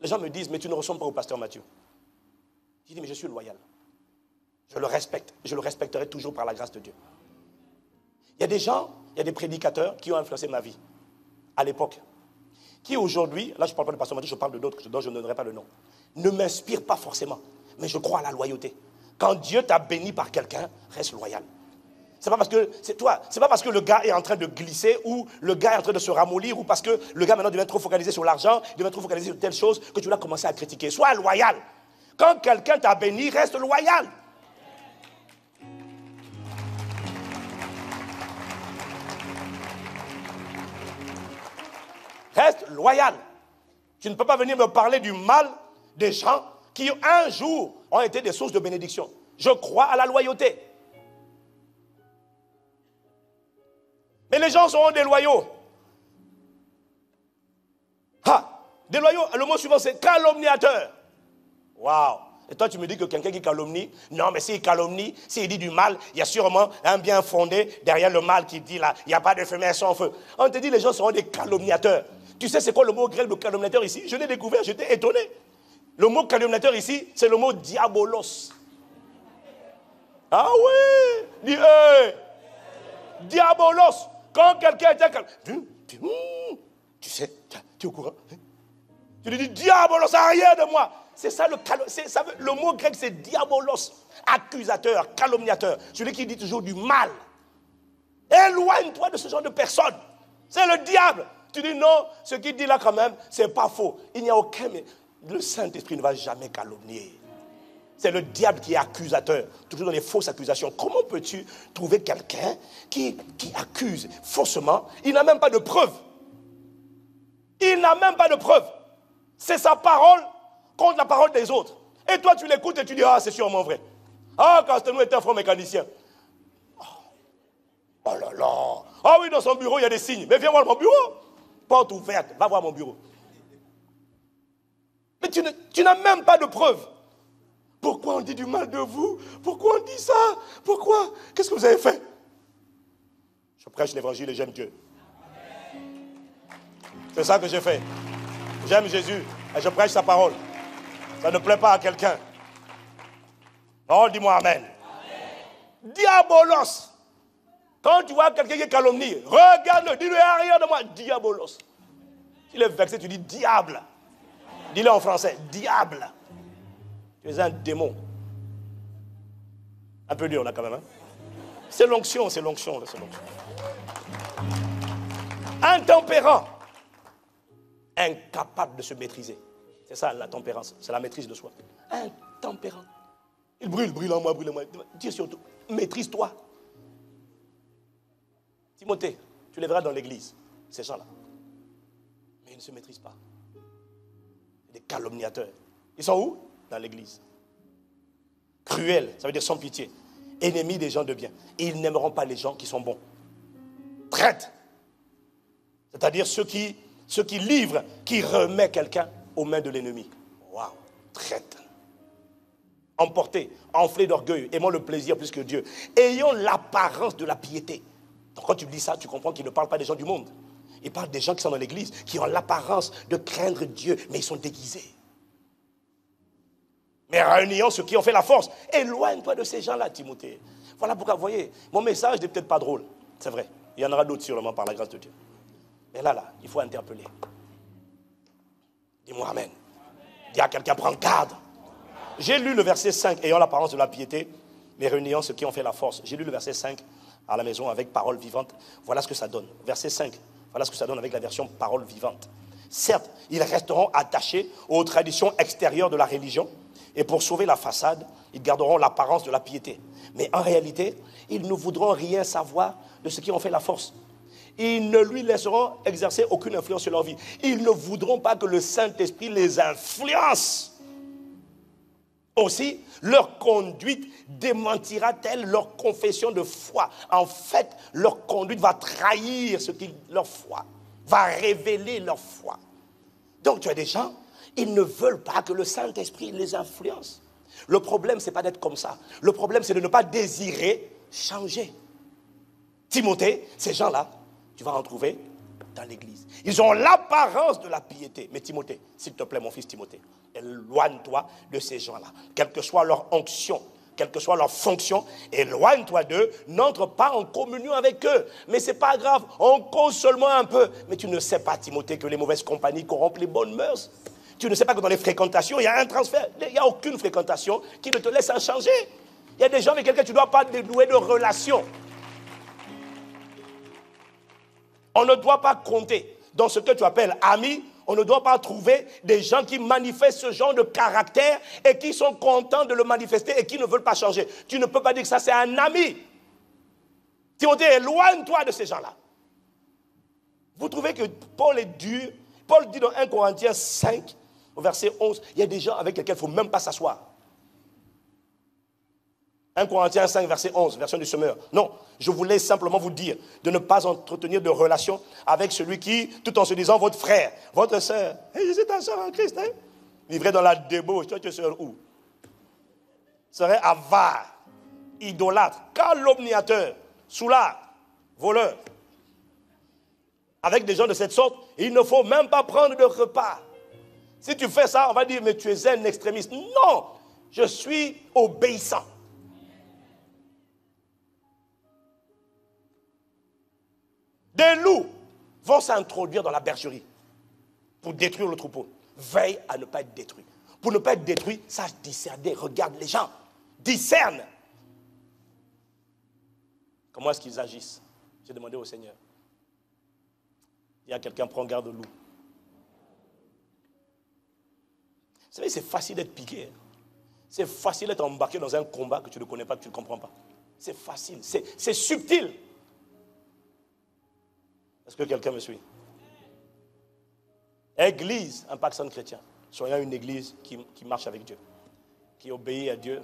Les gens me disent, mais tu ne ressembles pas au pasteur Mathieu. Je dis, mais je suis loyal. Je le respecte. Je le respecterai toujours par la grâce de Dieu. Il y a des gens, il y a des prédicateurs qui ont influencé ma vie à l'époque, qui aujourd'hui, là je ne parle pas de pasteur Mathieu, je parle de d'autres dont je ne donnerai pas le nom, ne m'inspirent pas forcément, mais je crois à la loyauté. Quand Dieu t'a béni par quelqu'un, reste loyal. C'est pas parce que c'est toi, c'est pas parce que le gars est en train de glisser ou le gars est en train de se ramollir ou parce que le gars maintenant devient trop focalisé sur l'argent, devient trop focalisé sur telle chose que tu vas commencer à critiquer. Sois loyal. Quand quelqu'un t'a béni, reste loyal. Reste loyal. Tu ne peux pas venir me parler du mal des gens qui un jour ont été des sources de bénédiction. Je crois à la loyauté. Mais les gens seront déloyaux. Déloyaux, le mot suivant c'est calomniateur. Waouh! Et toi tu me dis que quelqu'un qui calomnie, non mais s'il calomnie, s'il dit du mal, il y a sûrement un bien fondé derrière le mal qui dit là, il n'y a pas de fumée sans feu. On te dit les gens seront des calomniateurs. Tu sais c'est quoi le mot grec de calomniateur ici? Je l'ai découvert, j'étais étonné. Le mot calomniateur ici, c'est le mot diabolos. Ah oui! Dis diabolos. Quand quelqu'un était tu sais, tu es au courant? Tu lui dis diabolos, arrière de moi. C'est ça le mot grec, c'est diabolos. Accusateur, calomniateur. Celui qui dit toujours du mal. Éloigne-toi de ce genre de personne. C'est le diable. Tu dis non, ce qu'il dit là quand même, c'est pas faux. Il n'y a aucun... Le Saint-Esprit ne va jamais calomnier. C'est le diable qui est accusateur, toujours dans les fausses accusations. Comment peux-tu trouver quelqu'un qui accuse faussement? Il n'a même pas de preuve. Il n'a même pas de preuve. C'est sa parole contre la parole des autres. Et toi, tu l'écoutes et tu dis, ah, c'est sûrement vrai. Ah, Castelnou est un franc mécanicien. Oh là là. Ah oui, dans son bureau, il y a des signes. Mais viens voir mon bureau. Porte ouverte, va voir mon bureau. Mais tu n'as même pas de preuve. Pourquoi on dit du mal de vous? Pourquoi on dit ça? Pourquoi? Qu'est-ce que vous avez fait? Je prêche l'évangile et j'aime Dieu. C'est ça que j'ai fait. J'aime Jésus et je prêche sa parole. Ça ne plaît pas à quelqu'un. Non, dis-moi amen. Diabolos. Quand tu vois quelqu'un qui calomnie, regarde-le, dis-le arrière de moi, diabolos. S'il est vexé, tu dis diable. Dis-le en français, diable. Tu es un démon. Un peu dur là quand même. Hein? C'est l'onction, c'est l'onction. Intempérant. Incapable de se maîtriser. C'est ça la tempérance, c'est la maîtrise de soi. Intempérant. Il brûle en moi. Dis surtout, maîtrise-toi. Timothée, tu les verras dans l'église, ces gens-là. Mais ils ne se maîtrisent pas. Des calomniateurs. Ils sont où? Dans l'église. Cruels, ça veut dire sans pitié. Ennemis des gens de bien. Et ils n'aimeront pas les gens qui sont bons. Traite. C'est-à-dire ceux qui livrent, qui remettent quelqu'un aux mains de l'ennemi. Waouh, traite. emportés, enflés d'orgueil, aimant le plaisir plus que Dieu, ayant l'apparence de la piété. Donc quand tu dis ça, tu comprends qu'il ne parle pas des gens du monde. Il parle des gens qui sont dans l'église, qui ont l'apparence de craindre Dieu, mais ils sont déguisés. Mais reniant ceux qui ont fait la force. Éloigne-toi de ces gens-là, Timothée. Voilà pourquoi, vous voyez, mon message n'est peut-être pas drôle. C'est vrai. Il y en aura d'autres sûrement par la grâce de Dieu. Mais là, il faut interpeller. Dis-moi Amen. Dis à quelqu'un, prends garde. J'ai lu le verset 5, ayant l'apparence de la piété, mais réuniant ceux qui ont fait la force. J'ai lu le verset 5 à la maison avec parole vivante. Voilà ce que ça donne. Verset 5, voilà ce que ça donne avec la version parole vivante. Certes, ils resteront attachés aux traditions extérieures de la religion, et pour sauver la façade, ils garderont l'apparence de la piété. Mais en réalité, ils ne voudront rien savoir de ceux qui ont fait la force. Ils ne lui laisseront exercer aucune influence sur leur vie. Ils ne voudront pas que le Saint-Esprit les influence. Aussi, leur conduite démentira-t-elle leur confession de foi. En fait, leur conduite va trahir leur foi, va révéler leur foi. Donc tu as des gens, ils ne veulent pas que le Saint-Esprit les influence. Le problème, ce n'est pas d'être comme ça. Le problème, c'est de ne pas désirer changer. Timothée, ces gens-là, tu vas en trouver dans l'église. Ils ont l'apparence de la piété. Mais Timothée, s'il te plaît, mon fils Timothée, éloigne-toi de ces gens-là. Quelle que soit leur onction, quelle que soit leur fonction, éloigne-toi d'eux, n'entre pas en communion avec eux. Mais ce n'est pas grave, on cause seulement un peu. Mais tu ne sais pas, Timothée, que les mauvaises compagnies corrompent les bonnes mœurs. Tu ne sais pas que dans les fréquentations, il y a un transfert. Il n'y a aucune fréquentation qui ne te laisse en changer. Il y a des gens avec lesquels tu ne dois pas dénouer de relation. On ne doit pas compter dans ce que tu appelles amis. On ne doit pas trouver des gens qui manifestent ce genre de caractère et qui sont contents de le manifester et qui ne veulent pas changer. Tu ne peux pas dire que ça c'est un ami. Timothée, éloigne-toi de ces gens-là. Vous trouvez que Paul est dur? Paul dit dans 1 Corinthiens 5, au verset 11, il y a des gens avec lesquels il ne faut même pas s'asseoir. 1 Corinthiens 5, verset 11, version du semeur. Non, je voulais simplement vous dire de ne pas entretenir de relation avec celui qui, tout en se disant votre frère, votre soeur, hey, je suis ta soeur en Christ, hein? Vivrait dans la débauche. Toi, tu es soeur où? Serait avare, idolâtre, calomniateur, soulard, voleur. Avec des gens de cette sorte, il ne faut même pas prendre de repas. Si tu fais ça, on va dire, mais tu es un extrémiste. Non, je suis obéissant. Des loups vont s'introduire dans la bergerie pour détruire le troupeau. Veille à ne pas être détruit. Pour ne pas être détruit, sache discerner. Regarde les gens. Discerne. Comment est-ce qu'ils agissent? J'ai demandé au Seigneur. Il y a quelqu'un, prend garde au loup. Vous savez, c'est facile d'être piqué. C'est facile d'être embarqué dans un combat que tu ne connais pas, que tu ne comprends pas. C'est facile, c'est subtil. Est-ce que quelqu'un me suit? Église, Impact Centre Chrétien. Soyons une église qui marche avec Dieu, qui obéit à Dieu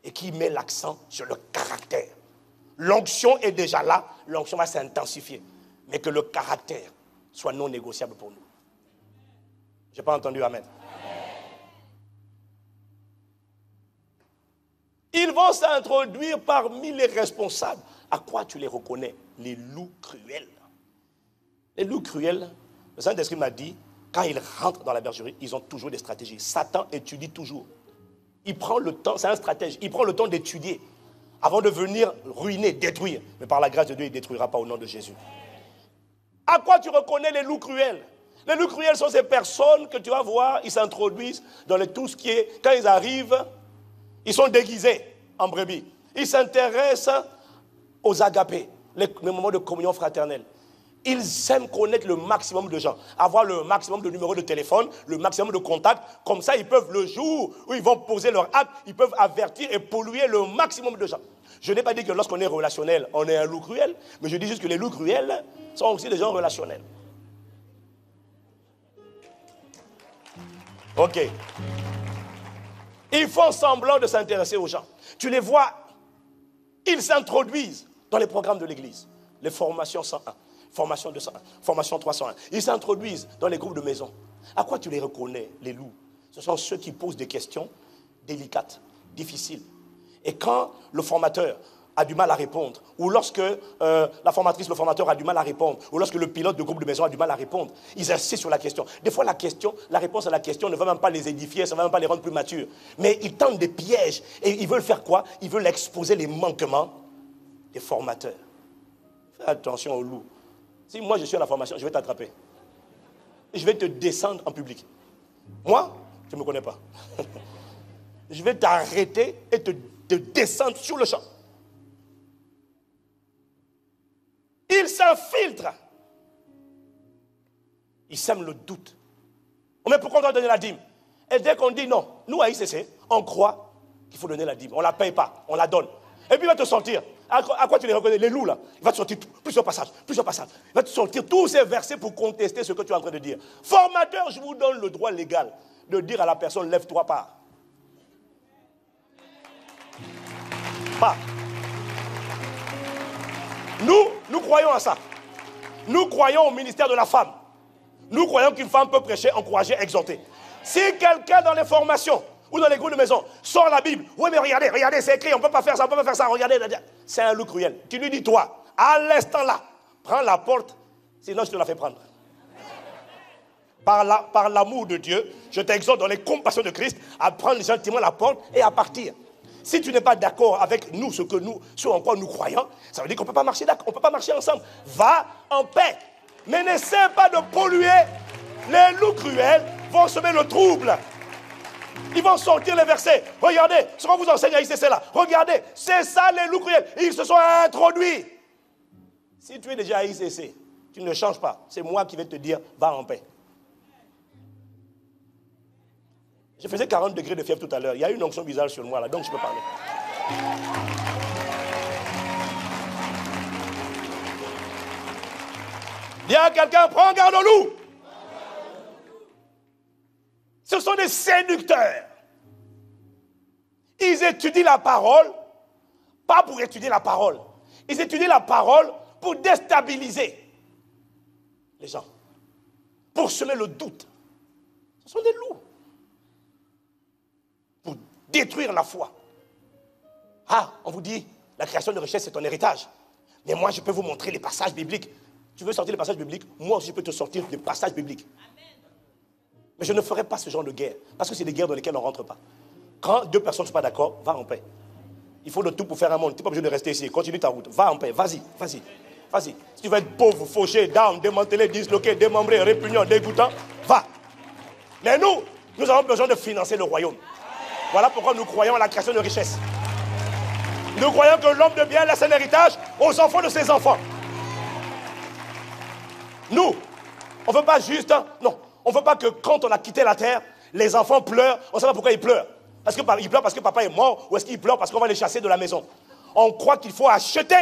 et qui met l'accent sur le caractère. L'onction est déjà là, l'onction va s'intensifier. Mais que le caractère soit non négociable pour nous. Je n'ai pas entendu Amen. Ils vont s'introduire parmi les responsables. À quoi tu les reconnais? Les loups cruels. Les loups cruels, le Saint-Esprit m'a dit, quand ils rentrent dans la bergerie, ils ont toujours des stratégies. Satan étudie toujours. Il prend le temps, c'est un stratège, il prend le temps d'étudier avant de venir ruiner, détruire. Mais par la grâce de Dieu, il ne détruira pas au nom de Jésus. À quoi tu reconnais les loups cruels? Les loups cruels sont ces personnes que tu vas voir, ils s'introduisent dans tout ce qui est, quand ils arrivent, ils sont déguisés en brebis. Ils s'intéressent aux agapés, les moments de communion fraternelle. Ils aiment connaître le maximum de gens, avoir le maximum de numéros de téléphone, le maximum de contacts. Comme ça, ils peuvent, le jour où ils vont poser leur acte, ils peuvent avertir et polluer le maximum de gens. Je n'ai pas dit que lorsqu'on est relationnel, on est un loup cruel, mais je dis juste que les loups cruels sont aussi des gens relationnels. Ok. Ils font semblant de s'intéresser aux gens. Tu les vois, ils s'introduisent dans les programmes de l'église. Les formations 101, formation 201, formation 301. Ils s'introduisent dans les groupes de maison. À quoi tu les reconnais, les loups? Ce sont ceux qui posent des questions délicates. difficile. Et quand le formateur a du mal à répondre, ou lorsque la formatrice, le formateur a du mal à répondre, ou lorsque le pilote de groupe de maison a du mal à répondre, ils insistent sur la question. Des fois, la réponse à la question ne va même pas les édifier, ça ne va même pas les rendre plus matures. Mais ils tentent des pièges. Et ils veulent faire quoi? Ils veulent exposer les manquements des formateurs. Fais attention au loup. Si moi je suis à la formation, je vais t'attraper. Je vais te descendre en public. Moi, tu ne me connais pas. Je vais t'arrêter et te descendre sur le champ. Il s'infiltre. Il sème le doute. Mais pourquoi on doit donner la dîme? Et dès qu'on dit non, nous à ICC, on croit qu'il faut donner la dîme. On ne la paye pas, on la donne. Et puis il va te sortir. À quoi tu les reconnais? Les loups là. Il va te sortir plusieurs passages. Il va te sortir tous ces versets pour contester ce que tu es en train de dire. Formateur, je vous donne le droit légal de dire à la personne, lève-toi pas. Pas. Nous croyons à ça. Nous croyons au ministère de la femme. Nous croyons qu'une femme peut prêcher, encourager, exhorter. Si quelqu'un dans les formations ou dans les groupes de maison sort la Bible, oui mais regardez, c'est écrit, on ne peut pas faire ça, regardez, c'est un loup cruel. Tu lui dis, toi, à l'instant là, prends la porte, sinon je te la fais prendre. Par l'amour de Dieu, je t'exhorte dans les compassions de Christ à prendre gentiment la porte et à partir. Si tu n'es pas d'accord avec nous, ce en quoi nous croyons, ça veut dire qu'on ne peut pas marcher d'accord, on ne peut pas marcher ensemble. Va en paix. Mais n'essaie pas de polluer. Les loups cruels vont semer le trouble. Ils vont sortir les versets. Regardez, ce qu'on vous enseigne à ICC là. Regardez, c'est ça les loups cruels. Ils se sont introduits. Si tu es déjà à ICC, tu ne changes pas. C'est moi qui vais te dire, va en paix. Je faisais 40 degrés de fièvre tout à l'heure. Il y a une onction bizarre sur moi là, donc je peux parler. Dis à quelqu'un, prends garde au loup. Ce sont des séducteurs. Ils étudient la parole, pas pour étudier la parole. Ils étudient la parole pour déstabiliser les gens, pour semer le doute. Ce sont des loups. Pour détruire la foi. Ah, on vous dit, la création de richesse, c'est ton héritage. Mais moi, je peux vous montrer les passages bibliques. Tu veux sortir les passages bibliques? Moi aussi, je peux te sortir des passages bibliques. Mais je ne ferai pas ce genre de guerre. Parce que c'est des guerres dans lesquelles on ne rentre pas. Quand deux personnes ne sont pas d'accord, va en paix. Il faut le tout pour faire un monde. Tu n'es pas obligé de rester ici. Continue ta route. Va en paix. Vas-y. Si tu veux être pauvre, fauché, down, démantelé, disloqué, démembré, répugnant, dégoûtant, va. Mais nous avons besoin de financer le royaume. Voilà pourquoi nous croyons à la création de richesse. Nous croyons que l'homme de bien laisse un héritage aux enfants de ses enfants. Nous, on ne veut pas juste... Non, on ne veut pas que quand on a quitté la terre, les enfants pleurent. On ne sait pas pourquoi ils pleurent. Est-ce qu'ils pleurent parce que papa est mort ou est-ce qu'ils pleurent parce qu'on va les chasser de la maison? On croit qu'il faut acheter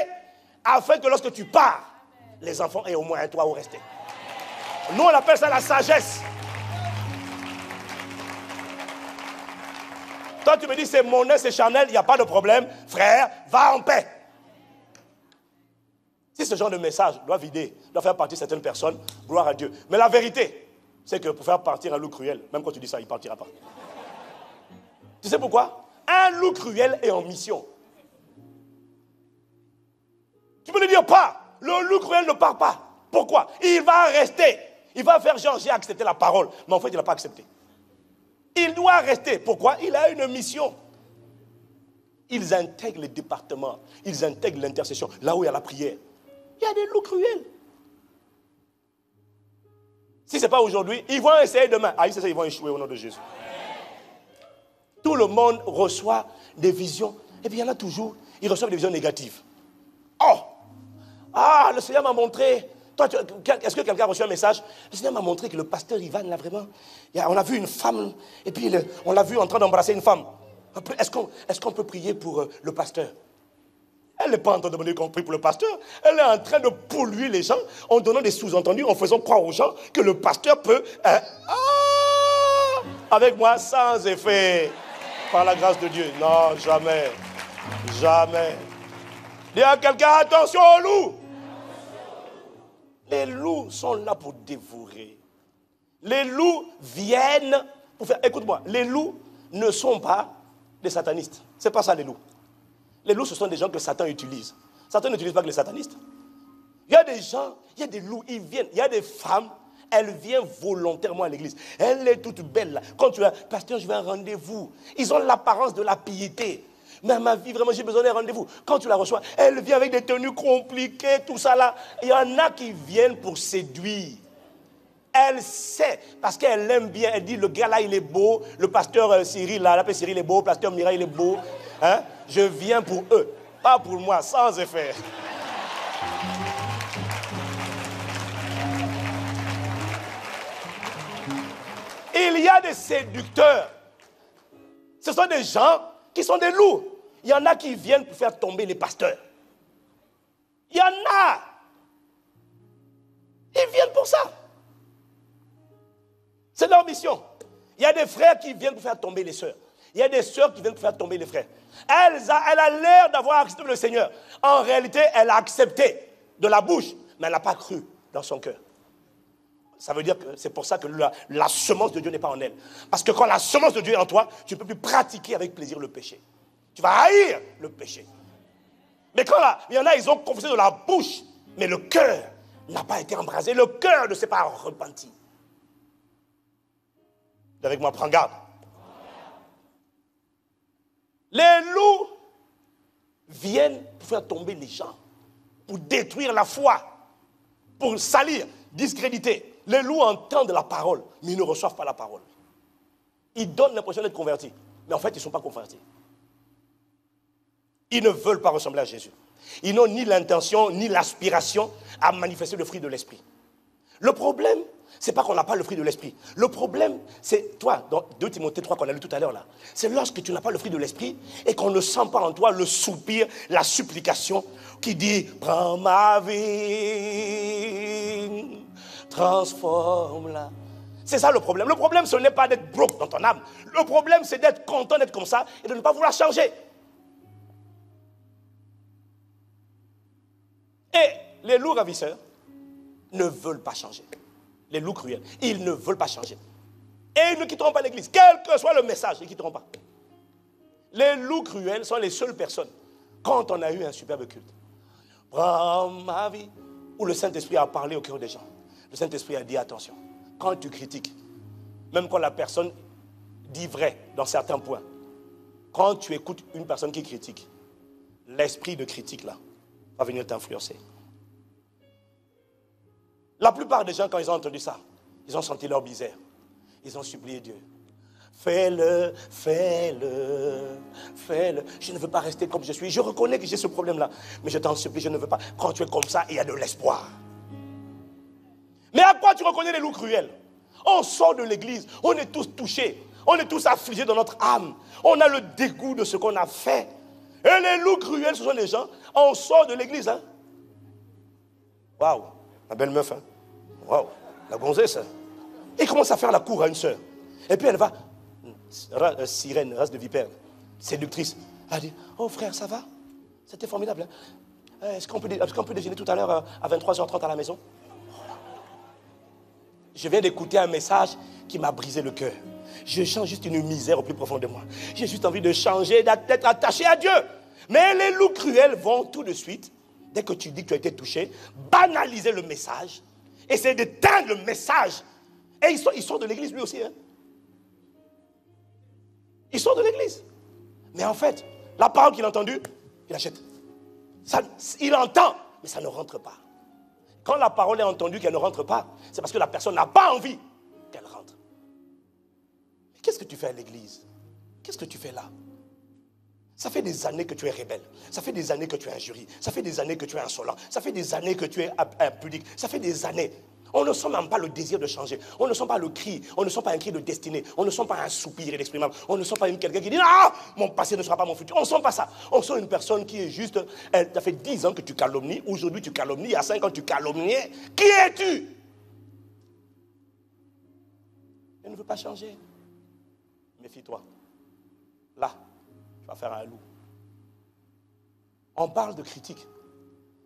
afin que lorsque tu pars, les enfants aient au moins un toit où rester. Nous, on appelle ça la sagesse. Toi, tu me dis, c'est monnaie, c'est Chanel, il n'y a pas de problème. Frère, va en paix. Si ce genre de message doit faire partir certaines personnes, gloire à Dieu. Mais la vérité, c'est que pour faire partir un loup cruel, même quand tu dis ça, il ne partira pas. Tu sais pourquoi? Un loup cruel est en mission. Tu peux ne dire pas, le loup cruel ne part pas. Pourquoi? Il va rester. Il va faire genre, j'ai accepté la parole. Mais en fait, il n'a pas accepté. Il doit rester. Pourquoi? Il a une mission. Ils intègrent les départements. Ils intègrent l'intercession. Là où il y a la prière. Il y a des loups cruels. Si ce n'est pas aujourd'hui, ils vont essayer demain. Ah, ils vont échouer au nom de Jésus. Tout le monde reçoit des visions. Et puis il y en a toujours, ils reçoivent des visions négatives. Oh! Ah, le Seigneur m'a montré. Toi, est-ce que quelqu'un a reçu un message? Le Seigneur m'a montré que le pasteur Ivan, là, vraiment, on a vu une femme, et puis on l'a vu en train d'embrasser une femme. Est-ce qu'on peut prier pour le pasteur? Elle n'est pas en train de demander qu'on prie pour le pasteur. Elle est en train de polluer les gens en donnant des sous-entendus, en faisant croire aux gens que le pasteur peut... avec moi, sans effet. Par la grâce de Dieu. Non, jamais. Jamais. Dis à quelqu'un, attention aux loups. Les loups sont là pour dévorer. Les loups viennent pour faire... Écoute-moi, les loups ne sont pas des satanistes. Ce n'est pas ça les loups. Les loups, ce sont des gens que Satan utilise. Satan n'utilise pas que les satanistes. Il y a des gens, il y a des loups, ils viennent. Il y a des femmes, elles viennent volontairement à l'église. Elle est toute belle là. Quand tu as, pasteur, je veux un rendez-vous. Ils ont l'apparence de la piété. Mais ma vie, vraiment, j'ai besoin d'un rendez-vous. Quand tu la reçois, elle vient avec des tenues compliquées, tout ça là. Il y en a qui viennent pour séduire. Elle sait, parce qu'elle l'aime bien. Elle dit, le gars là, il est beau. Le pasteur Cyril, là, l'appelle Cyril est beau. Le pasteur Mireille, il est beau. Hein? Je viens pour eux, pas pour moi, sans effet. Il y a des séducteurs. Ce sont des gens qui sont des loups. Il y en a qui viennent pour faire tomber les pasteurs. Il y en a. Ils viennent pour ça. C'est leur mission. Il y a des frères qui viennent pour faire tomber les sœurs. Il y a des sœurs qui viennent pour faire tomber les frères. Elle a l'air d'avoir accepté le Seigneur. En réalité, elle a accepté de la bouche, mais elle n'a pas cru dans son cœur. Ça veut dire que c'est pour ça que la semence de Dieu n'est pas en elle. Parce que quand la semence de Dieu est en toi, tu ne peux plus pratiquer avec plaisir le péché. Tu vas haïr le péché. Mais quand là, il y en a, ils ont confessé de la bouche, mais le cœur n'a pas été embrasé. Le cœur ne s'est pas repenti. Avec moi, prends garde. Les loups viennent pour faire tomber les gens, pour détruire la foi, pour salir, discréditer. Les loups entendent la parole, mais ils ne reçoivent pas la parole. Ils donnent l'impression d'être convertis, mais en fait, ils ne sont pas convertis. Ils ne veulent pas ressembler à Jésus. Ils n'ont ni l'intention, ni l'aspiration à manifester le fruit de l'esprit. Le problème, ce n'est pas qu'on n'a pas le fruit de l'esprit. Le problème, c'est toi, dans 2 Timothée 3 qu'on a lu tout à l'heure là, c'est lorsque tu n'as pas le fruit de l'esprit et qu'on ne sent pas en toi le soupir, la supplication qui dit « Prends ma vie, transforme-la ». C'est ça le problème. Le problème, ce n'est pas d'être broke dans ton âme. Le problème, c'est d'être content d'être comme ça et de ne pas vouloir changer. Et les loups ravisseurs ne veulent pas changer. Les loups cruels, ils ne veulent pas changer. Et ils ne quitteront pas l'église. Quel que soit le message, ils ne quitteront pas. Les loups cruels sont les seules personnes, quand on a eu un superbe culte, prends ma vie, où le Saint-Esprit a parlé au cœur des gens. Le Saint-Esprit a dit attention, quand tu critiques, même quand la personne dit vrai dans certains points, quand tu écoutes une personne qui critique, l'esprit de critique là va venir t'influencer. La plupart des gens, quand ils ont entendu ça, ils ont senti leur misère. Ils ont supplié Dieu. Fais-le, fais-le, fais-le. Je ne veux pas rester comme je suis. Je reconnais que j'ai ce problème-là. Mais je t'en supplie, je ne veux pas. Quand tu es comme ça, il y a de l'espoir. Mais à quoi tu reconnais les loups cruels? On sort de l'église, on est tous touchés. On est tous affligés dans notre âme. On a le dégoût de ce qu'on a fait. Et les loups cruels, ce sont les gens, on sort de l'église. Hein? Waouh, la belle meuf. Hein? Waouh, la gonzesse. Et commence à faire la cour à une sœur. Et puis elle va, sirène, race de vipère, séductrice. Elle dit, oh frère, ça va? C'était formidable. Hein? Est-ce qu'on peut déjeuner tout à l'heure à 23h30 à la maison? Je viens d'écouter un message qui m'a brisé le cœur. Je sens juste une misère au plus profond de moi. J'ai juste envie de changer, d'être attaché à Dieu. Mais les loups cruels vont tout de suite, dès que tu dis que tu as été touché, banaliser le message, essayer d'éteindre le message. Et ils sortent de l'église lui aussi. Hein? Ils sortent de l'église. Mais en fait, la parole qu'il a entendue, il achète. Ça, il entend, mais ça ne rentre pas. Quand la parole est entendue qu'elle ne rentre pas, c'est parce que la personne n'a pas envie qu'elle rentre. Mais qu'est-ce que tu fais à l'église? Qu'est-ce que tu fais là? Ça fait des années que tu es rebelle. Ça fait des années que tu es injurieux. Ça fait des années que tu es insolent. Ça fait des années que tu es impudique. Ça fait des années. On ne sent même pas le désir de changer. On ne sent pas le cri. On ne sent pas un cri de destinée. On ne sent pas un soupir inexprimable. On ne sent pas quelqu'un qui dit « Ah, mon passé ne sera pas mon futur ». On ne sent pas ça. On sent une personne qui est juste... Ça fait 10 ans que tu calomnies. Aujourd'hui, tu calomnies. Il y a 5 ans, tu calomniais. Qui es-tu? Elle ne veut pas changer. Méfie-toi. Là, tu vas faire un loup. On parle de critique.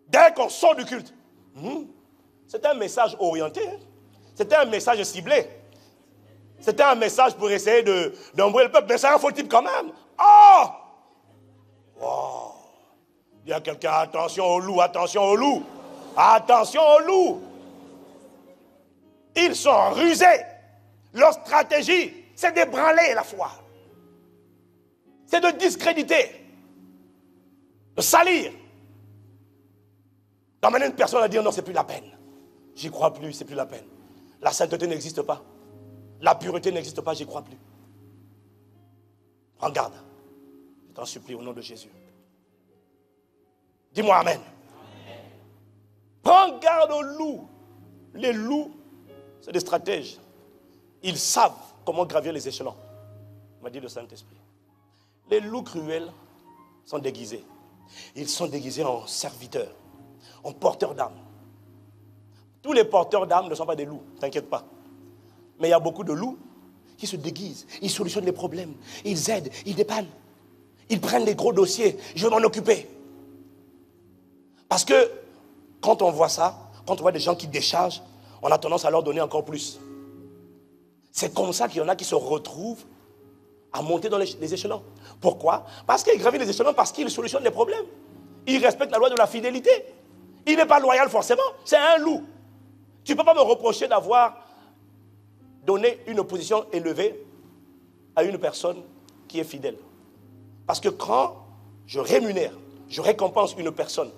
Dès qu'on sort du culte, c'était un message orienté. Hein? C'était un message ciblé. C'était un message pour essayer d'embrouiller le peuple. Mais c'est un faux type quand même. Oh, Dis à quelqu'un, attention aux loups, attention aux loups. Attention aux loups. Ils sont rusés. Leur stratégie, c'est d'ébranler la foi. C'est de discréditer, de salir, d'emmener une personne à dire non, c'est plus la peine. J'y crois plus, c'est plus la peine. La sainteté n'existe pas. La pureté n'existe pas, j'y crois plus. Prends garde. Je t'en supplie au nom de Jésus. Dis-moi amen. Prends garde aux loups. Les loups, c'est des stratèges. Ils savent comment gravir les échelons, m'a dit le Saint-Esprit. Les loups cruels sont déguisés. Ils sont déguisés en serviteurs, en porteurs d'âme. Tous les porteurs d'âme ne sont pas des loups, t'inquiète pas. Mais il y a beaucoup de loups qui se déguisent, ils solutionnent les problèmes, ils aident, ils dépannent. Ils prennent les gros dossiers, je vais m'en occuper. Parce que quand on voit ça, quand on voit des gens qui déchargent, on a tendance à leur donner encore plus. C'est comme ça qu'il y en a qui se retrouvent à monter dans les échelons. Pourquoi? Parce qu'ils gravissent les échelons, parce qu'ils solutionnent les problèmes. Ils respectent la loi de la fidélité. Il n'est pas loyal forcément, c'est un loup. Tu ne peux pas me reprocher d'avoir donné une position élevée à une personne qui est fidèle. Parce que quand je rémunère, je récompense une personne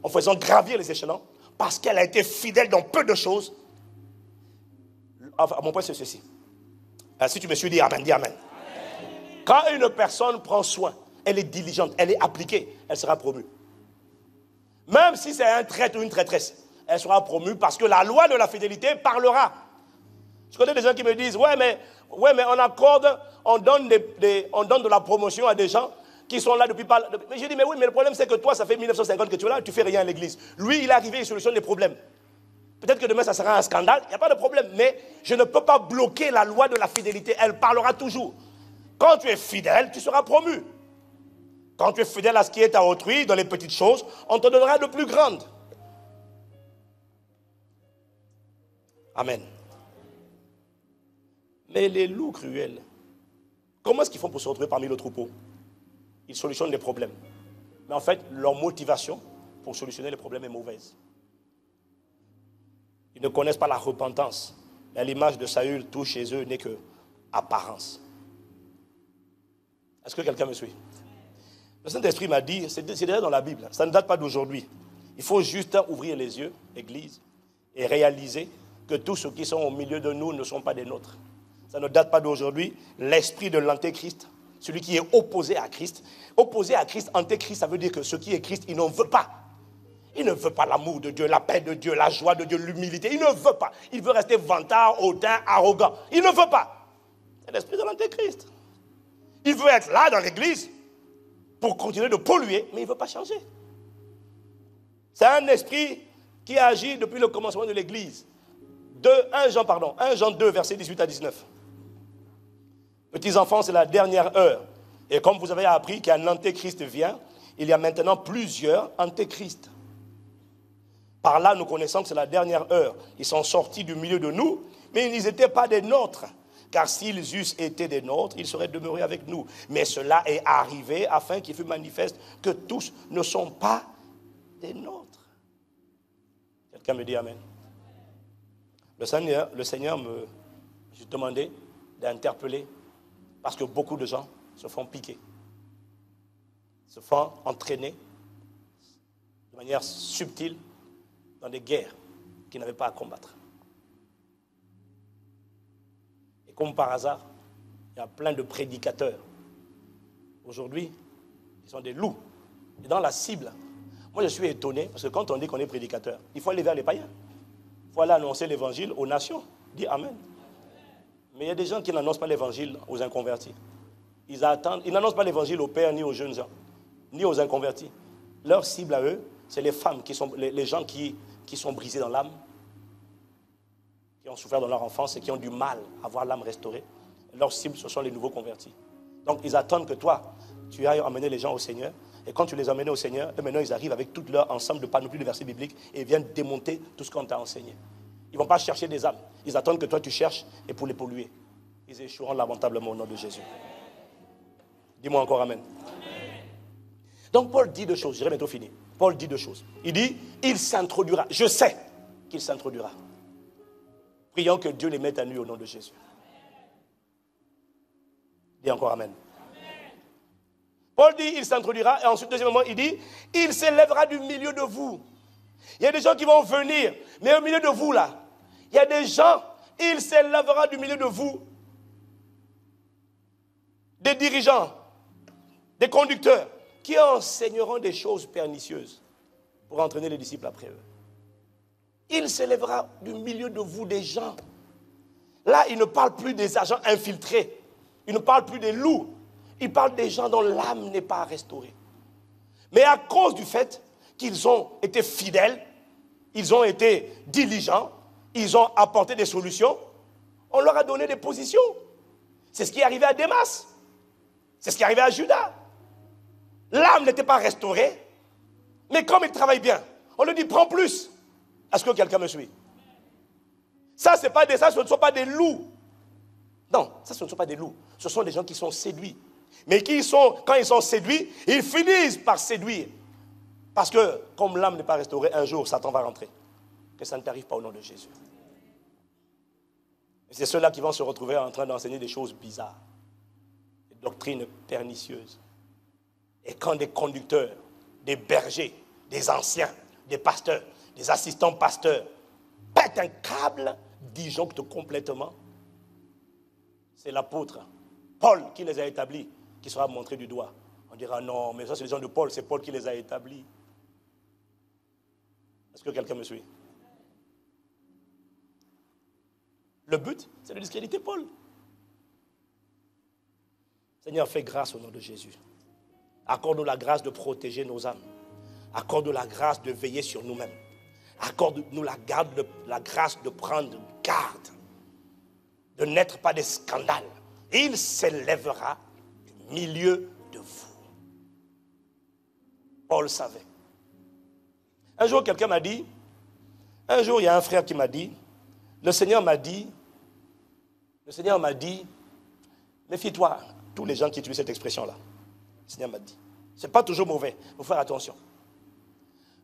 en faisant gravir les échelons, parce qu'elle a été fidèle dans peu de choses, à mon point c'est ceci. Si tu me suis, dis amen, dis amen. Quand une personne prend soin, elle est diligente, elle est appliquée, elle sera promue. Même si c'est un traître ou une traîtresse, elle sera promue parce que la loi de la fidélité parlera. Je connais des gens qui me disent, ouais mais on accorde, on donne de la promotion à des gens qui sont là depuis pas... Mais je dis, mais oui, mais le problème c'est que toi, ça fait 1950 que tu es là, tu fais rien à l'église. Lui, il est arrivé, il solutionne les problèmes. Peut-être que demain, ça sera un scandale, il n'y a pas de problème. Mais je ne peux pas bloquer la loi de la fidélité, elle parlera toujours. Quand tu es fidèle, tu seras promu. Quand tu es fidèle à ce qui est à autrui, dans les petites choses, on te donnera de plus grandes. Amen. Mais les loups cruels, comment est-ce qu'ils font pour se retrouver parmi le troupeau? Ils solutionnent les problèmes. Mais en fait, leur motivation pour solutionner les problèmes est mauvaise. Ils ne connaissent pas la repentance. Et l'image de Saül, tout chez eux n'est que apparence. Est-ce que quelqu'un me suit? Le Saint-Esprit m'a dit, c'est déjà dans la Bible, ça ne date pas d'aujourd'hui. Il faut juste ouvrir les yeux, Église, et réaliser que tous ceux qui sont au milieu de nous ne sont pas des nôtres. Ça ne date pas d'aujourd'hui. L'esprit de l'antéchrist, celui qui est opposé à Christ, antéchrist, ça veut dire que ce qui est Christ, il n'en veut pas. Il ne veut pas l'amour de Dieu, la paix de Dieu, la joie de Dieu, l'humilité. Il ne veut pas. Il veut rester vantard, hautain, arrogant. Il ne veut pas. C'est l'esprit de l'antéchrist. Il veut être là dans l'église pour continuer de polluer, mais il ne veut pas changer. C'est un esprit qui agit depuis le commencement de l'église. 1 Jean 2, versets 18 à 19. Petits enfants, c'est la dernière heure. Et comme vous avez appris qu'un antéchrist vient, il y a maintenant plusieurs antéchrists. Par là, nous connaissons que c'est la dernière heure. Ils sont sortis du milieu de nous, mais ils n'étaient pas des nôtres. Car s'ils eussent été des nôtres, ils seraient demeurés avec nous. Mais cela est arrivé afin qu'il fût manifeste que tous ne sont pas des nôtres. Quelqu'un me dit amen. Le Seigneur me demandait d'interpeller parce que beaucoup de gens se font piquer, se font entraîner de manière subtile dans des guerres qu'ils n'avaient pas à combattre. Et comme par hasard, il y a plein de prédicateurs aujourd'hui qui sont des loups. Et dans la cible, moi je suis étonné parce que quand on dit qu'on est prédicateur, il faut aller vers les païens. Il faut aller annoncer l'évangile aux nations. Dis amen. Mais il y a des gens qui n'annoncent pas l'évangile aux inconvertis. Ils n'annoncent pas l'évangile aux pères, ni aux jeunes gens, ni aux inconvertis. Leur cible à eux, c'est les femmes, les gens qui sont brisés dans l'âme, qui ont souffert dans leur enfance et qui ont du mal à voir l'âme restaurée. Leur cible, ce sont les nouveaux convertis. Donc ils attendent que toi, tu ailles emmener les gens au Seigneur. Et quand tu les emmènes au Seigneur, et maintenant ils arrivent avec tout leur ensemble de panoplies de versets bibliques et ils viennent démonter tout ce qu'on t'a enseigné. Ils ne vont pas chercher des âmes. Ils attendent que toi tu cherches et pour les polluer. Ils échoueront lamentablement au nom de Jésus. Dis-moi encore amen. Donc Paul dit deux choses, j'irai bientôt finir. Paul dit deux choses. Il dit, il s'introduira. Je sais qu'il s'introduira. Prions que Dieu les mette à nu au nom de Jésus. Dis encore amen. Paul dit, il s'introduira. Et ensuite, deuxièmement, il dit, il s'élèvera du milieu de vous. Il y a des gens qui vont venir. Mais au milieu de vous, là, il y a des gens, il s'élèvera du milieu de vous. Des dirigeants, des conducteurs, qui enseigneront des choses pernicieuses pour entraîner les disciples après eux. Il s'élèvera du milieu de vous des gens. Là, il ne parle plus des agents infiltrés. Il ne parle plus des loups. Il parle des gens dont l'âme n'est pas restaurée. Mais à cause du fait qu'ils ont été fidèles, ils ont été diligents, ils ont apporté des solutions, on leur a donné des positions. C'est ce qui est arrivé à Démas. C'est ce qui est arrivé à Judas. L'âme n'était pas restaurée, mais comme il travaille bien, on lui dit prends plus. Est-ce que quelqu'un me suit? Ça, ce ne sont pas des loups. Non, ça, ce ne sont pas des loups. Ce sont des gens qui sont séduits. Mais quand ils sont séduits, ils finissent par séduire. Parce que, comme l'âme n'est pas restaurée, un jour, Satan va rentrer. Que ça ne t'arrive pas au nom de Jésus. Et c'est ceux-là qui vont se retrouver en train d'enseigner des choses bizarres. Des doctrines pernicieuses. Et quand des conducteurs, des bergers, des anciens, des pasteurs, des assistants pasteurs pètent un câble, disjonctent complètement, c'est l'apôtre Paul qui les a établis, qui sera montré du doigt. On dira non, mais ça c'est les gens de Paul, c'est Paul qui les a établis. Est-ce que quelqu'un me suit? Le but, c'est de discréditer Paul. Seigneur, fais grâce au nom de Jésus. Accorde-nous la grâce de protéger nos âmes. Accorde-nous la grâce de veiller sur nous-mêmes. Accorde-nous la grâce de prendre garde, de n'être pas des scandales. Il s'élèvera du milieu de vous. Paul savait. Un jour, quelqu'un m'a dit, il y a un frère qui m'a dit, le Seigneur m'a dit, méfie-toi, tous les gens qui utilisent cette expression-là. Le Seigneur m'a dit, ce n'est pas toujours mauvais, il faut faire attention.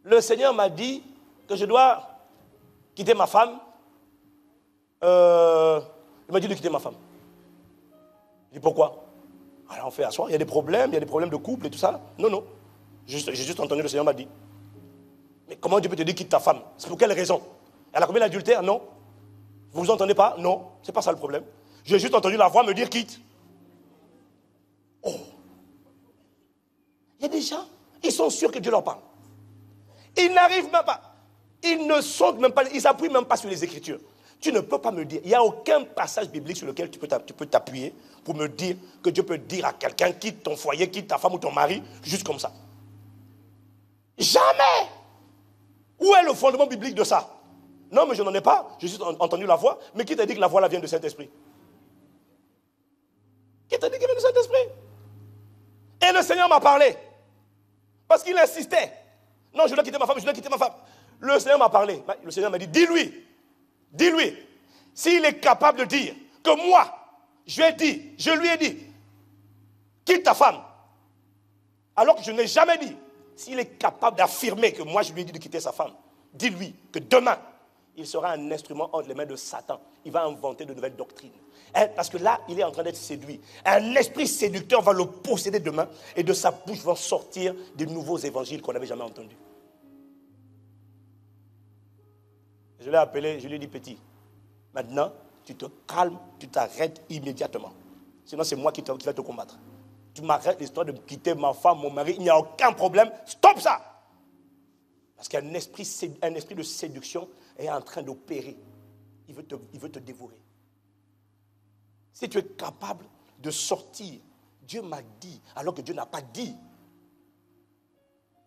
Le Seigneur m'a dit que je dois quitter ma femme. Il m'a dit de quitter ma femme. Je dis pourquoi? Alors on fait asseoir, il y a des problèmes de couple et tout ça. Non. J'ai juste entendu le Seigneur m'a dit. Mais comment Dieu peut te dire quitte ta femme? C'est pour quelle raison? Elle a commis l'adultère? Non. Vous ne vous entendez pas? Non. Ce n'est pas ça le problème. J'ai juste entendu la voix me dire quitte. Oh. Il y a des gens, ils sont sûrs que Dieu leur parle. Ils n'arrivent même pas. Ils ne sont même pas, ils n'appuient même pas sur les Écritures. Tu ne peux pas me dire, il n'y a aucun passage biblique sur lequel tu peux t'appuyer pour me dire que Dieu peut dire à quelqu'un quitte ton foyer, quitte ta femme ou ton mari, juste comme ça. Jamais. Où est le fondement biblique de ça? Non, mais je n'en ai pas. J'ai juste entendu la voix. Mais qui t'a dit que la voix là vient du Saint-Esprit? Qui t'a dit qu'elle vient du Saint-Esprit? Et le Seigneur m'a parlé. Parce qu'il insistait. Non, je dois quitter ma femme, je dois quitter ma femme. Le Seigneur m'a parlé. Le Seigneur m'a dit, dis-lui, s'il est capable de dire que moi, je lui ai dit, quitte ta femme, alors que je n'ai jamais dit, s'il est capable d'affirmer que moi je lui ai dit de quitter sa femme, dis-lui que demain, il sera un instrument entre les mains de Satan. Il va inventer de nouvelles doctrines. Parce que là, il est en train d'être séduit. Un esprit séducteur va le posséder demain et de sa bouche vont sortir de nouveaux évangiles qu'on n'avait jamais entendus. Je l'ai appelé, je lui ai dit petit, maintenant, tu te calmes, tu t'arrêtes immédiatement. Sinon, c'est moi qui vais te combattre. Tu m'arrêtes l'histoire de quitter ma femme, mon mari, il n'y a aucun problème. Stop ça! Parce qu'un esprit de séduction est en train d'opérer. Il veut te dévorer. Si tu es capable de sortir, Dieu m'a dit, alors que Dieu n'a pas dit,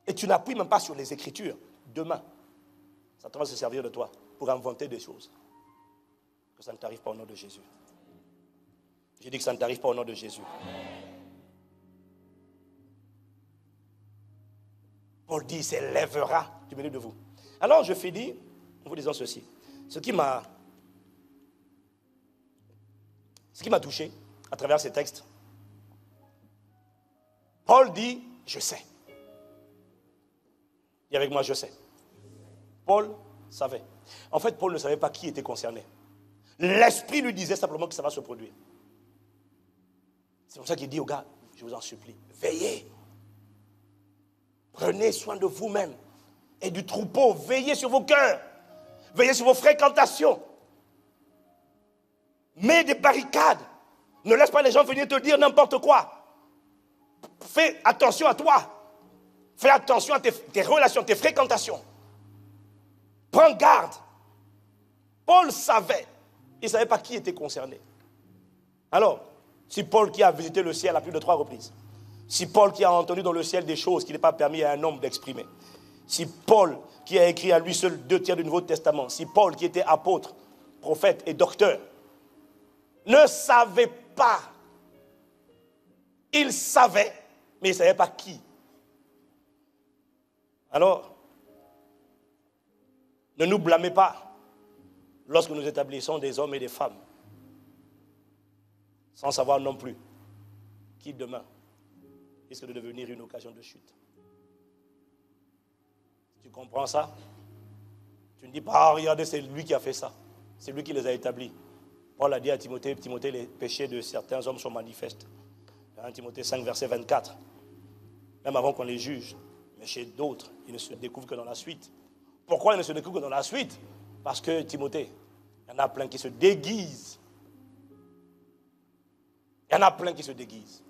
et tu n'appuies même pas sur les Écritures, demain, Satan va se servir de toi pour inventer des choses. Que ça ne t'arrive pas au nom de Jésus. J'ai dit que ça ne t'arrive pas au nom de Jésus. Paul dit, il s'élèvera du milieu de vous. Alors je finis en vous disant ceci. Ce qui m'a touché à travers ces textes, Paul dit, je sais. Dis avec moi, je sais. Paul savait. En fait, Paul ne savait pas qui était concerné. L'Esprit lui disait simplement que ça va se produire. C'est pour ça qu'il dit aux gars, je vous en supplie, veillez. Prenez soin de vous-même et du troupeau. Veillez sur vos cœurs. Veillez sur vos fréquentations. Mets des barricades. Ne laisse pas les gens venir te dire n'importe quoi. Fais attention à toi. Fais attention à tes relations, tes fréquentations. Prends garde. Paul savait. Il ne savait pas qui était concerné. Alors, si Paul qui a visité le ciel à plus de 3 reprises, si Paul qui a entendu dans le ciel des choses qu'il n'est pas permis à un homme d'exprimer, si Paul qui a écrit à lui seul 2 tiers du Nouveau Testament, si Paul qui était apôtre, prophète et docteur, ne savait pas, il savait, mais il ne savait pas qui. Alors, ne nous blâmez pas lorsque nous établissons des hommes et des femmes, sans savoir non plus qui demain risque de devenir une occasion de chute. Tu comprends ça? Tu ne dis pas, ah, regardez, c'est lui qui a fait ça. C'est lui qui les a établis. Paul a dit à Timothée, Timothée, les péchés de certains hommes sont manifestes. 1 Timothée 5, verset 24. Même avant qu'on les juge. Mais chez d'autres, ils ne se découvrent que dans la suite. Pourquoi ils ne se découvrent que dans la suite? Parce que Timothée, il y en a plein qui se déguisent. Il y en a plein qui se déguisent.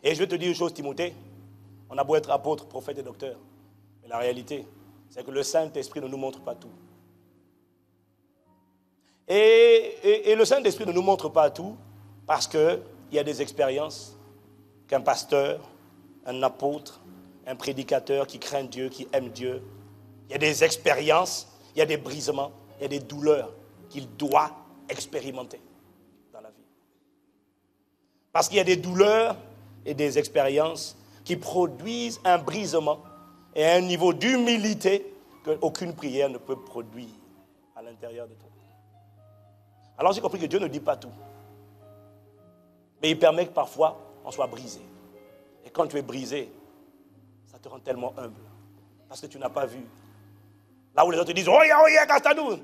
Et je vais te dire une chose, Timothée. On a beau être apôtre, prophète et docteur. Mais la réalité, c'est que le Saint-Esprit ne nous montre pas tout. Et le Saint-Esprit ne nous montre pas tout parce qu'il y a des expériences qu'un pasteur, un apôtre, un prédicateur qui craint Dieu, qui aime Dieu, il y a des expériences, il y a des brisements, il y a des douleurs qu'il doit expérimenter dans la vie. Parce qu'il y a des douleurs et des expériences qui produisent un brisement et un niveau d'humilité qu'aucune prière ne peut produire à l'intérieur de toi. Alors j'ai compris que Dieu ne dit pas tout. Mais il permet que parfois on soit brisé. Et quand tu es brisé, ça te rend tellement humble. Parce que tu n'as pas vu. Là où les autres te disent, oh, Gastanou.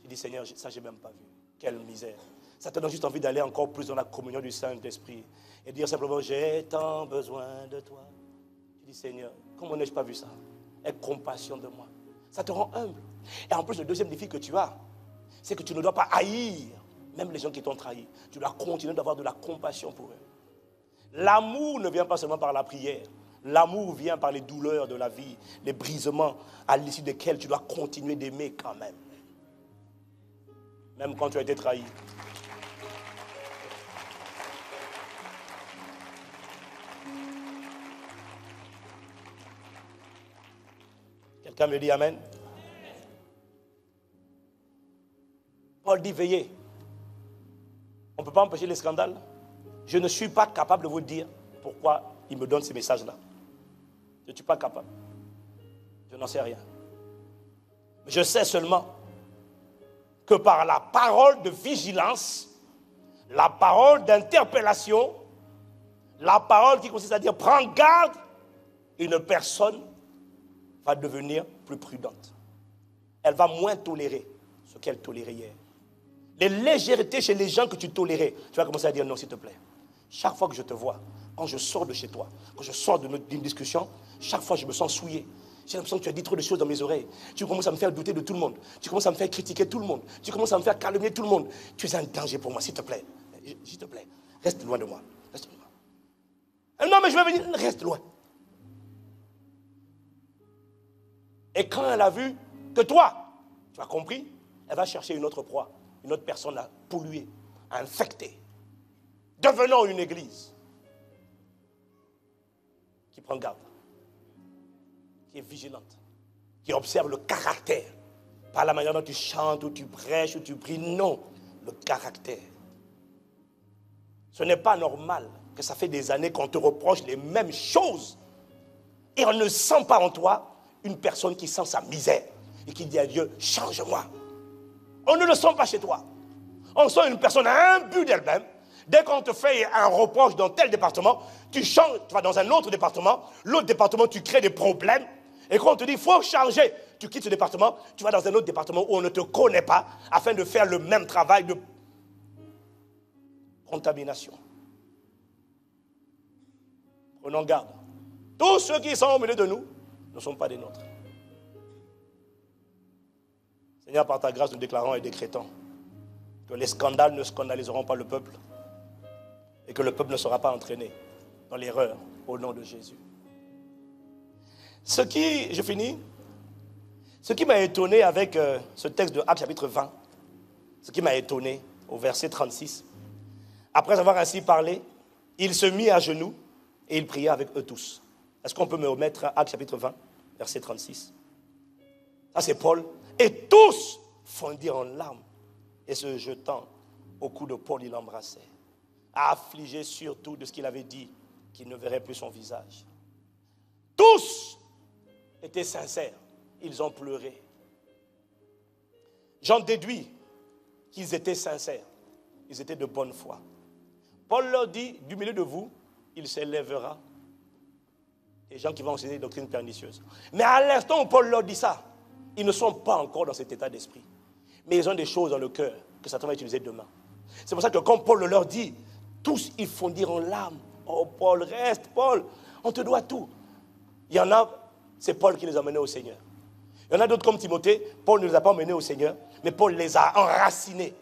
Tu dis, Seigneur, ça je n'ai même pas vu. Quelle misère. Ça te donne juste envie d'aller encore plus dans la communion du Saint-Esprit. Et dire simplement, j'ai tant besoin de toi. Tu dis, Seigneur, comment n'ai-je pas vu ça? Aie compassion de moi. Ça te rend humble. Et en plus, le deuxième défi que tu as, c'est que tu ne dois pas haïr même les gens qui t'ont trahi. Tu dois continuer d'avoir de la compassion pour eux. L'amour ne vient pas seulement par la prière. L'amour vient par les douleurs de la vie, les brisements à l'issue desquels tu dois continuer d'aimer quand même. Même quand tu as été trahi. Quelqu'un me dit Amen? Paul dit veillez. On ne peut pas empêcher les scandales. Je ne suis pas capable de vous dire pourquoi il me donne ces messages-là. Je ne suis pas capable. Je n'en sais rien. Mais je sais seulement que par la parole de vigilance, la parole d'interpellation, la parole qui consiste à dire prends garde, une personne va devenir plus prudente. Elle va moins tolérer ce qu'elle tolérait hier. Les légèretés chez les gens que tu tolérais, tu vas commencer à dire non, s'il te plaît. Chaque fois que je te vois, quand je sors de chez toi, quand je sors d'une discussion, chaque fois je me sens souillé. J'ai l'impression que tu as dit trop de choses dans mes oreilles. Tu commences à me faire douter de tout le monde. Tu commences à me faire critiquer tout le monde. Tu commences à me faire calomnier tout le monde. Tu es un danger pour moi, s'il te plaît. S'il te plaît, reste loin de moi. Reste loin. Non, mais je vais venir, reste loin. Et quand elle a vu que toi, tu as compris, elle va chercher une autre proie, une autre personne à polluer, à infecter. Devenons une église qui prend garde, qui est vigilante, qui observe le caractère. Pas la manière dont tu chantes, ou tu prêches, ou tu pries. Non, le caractère. Ce n'est pas normal que ça fait des années qu'on te reproche les mêmes choses. Et on ne sent pas en toi une personne qui sent sa misère et qui dit à Dieu, change-moi. On ne le sent pas chez toi. On sent une personne imbue d'elle-même. Dès qu'on te fait un reproche dans tel département, tu changes, tu vas dans un autre département. L'autre département, tu crées des problèmes. Et quand on te dit, il faut changer, tu quittes ce département, tu vas dans un autre département où on ne te connaît pas, afin de faire le même travail de contamination. Prenons garde. Tous ceux qui sont au milieu de nous ne sont pas des nôtres. Seigneur, par ta grâce, nous déclarons et décrétons que les scandales ne scandaliseront pas le peuple et que le peuple ne sera pas entraîné dans l'erreur au nom de Jésus. Je finis. Ce qui m'a étonné avec ce texte de Actes chapitre 20, ce qui m'a étonné au verset 36, après avoir ainsi parlé, il se mit à genoux et il pria avec eux tous. Est-ce qu'on peut me remettre à Actes chapitre 20, verset 36? Ça c'est Paul. Et tous fondirent en larmes et se jetant au cou de Paul, il l'embrassait, affligé surtout de ce qu'il avait dit, qu'il ne verrait plus son visage. Tous étaient sincères, ils ont pleuré. J'en déduis qu'ils étaient sincères, ils étaient de bonne foi. Paul leur dit, du milieu de vous, il s'élèvera des gens qui vont enseigner des doctrines pernicieuses. Mais à l'instant où Paul leur dit ça, ils ne sont pas encore dans cet état d'esprit. Mais ils ont des choses dans le cœur que Satan va utiliser demain. C'est pour ça que quand Paul leur dit, tous ils fondirent en larmes. Oh Paul, reste Paul, on te doit tout. Il y en a, c'est Paul qui les a menés au Seigneur. Il y en a d'autres comme Timothée, Paul ne les a pas menés au Seigneur, mais Paul les a enracinés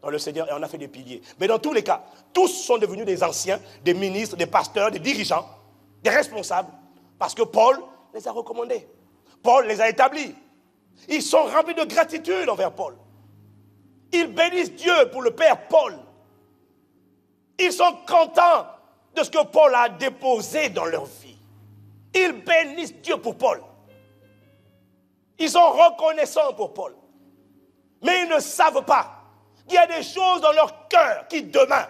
dans le Seigneur et on a fait des piliers. Mais dans tous les cas, tous sont devenus des anciens, des ministres, des pasteurs, des dirigeants, des responsables, parce que Paul les a recommandés. Paul les a établis. Ils sont remplis de gratitude envers Paul. Ils bénissent Dieu pour le Père Paul. Ils sont contents de ce que Paul a déposé dans leur vie. Ils bénissent Dieu pour Paul. Ils sont reconnaissants pour Paul. Mais ils ne savent pas qu'il y a des choses dans leur cœur qui demain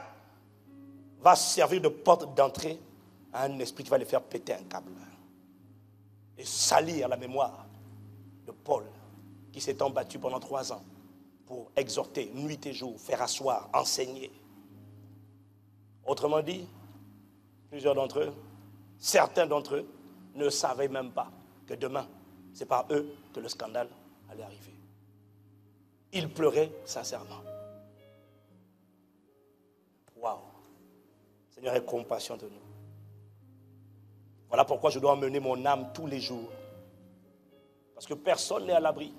va servir de porte d'entrée à un esprit qui va les faire péter un câble et salir la mémoire de Paul qui s'est battu pendant 3 ans pour exhorter nuit et jour, faire asseoir, enseigner. Autrement dit, plusieurs d'entre eux, certains d'entre eux ne savaient même pas que demain, c'est par eux que le scandale allait arriver. Ils pleuraient sincèrement. Waouh! Seigneur, aie compassion de nous. Voilà pourquoi je dois emmener mon âme tous les jours. Parce que personne n'est à l'abri.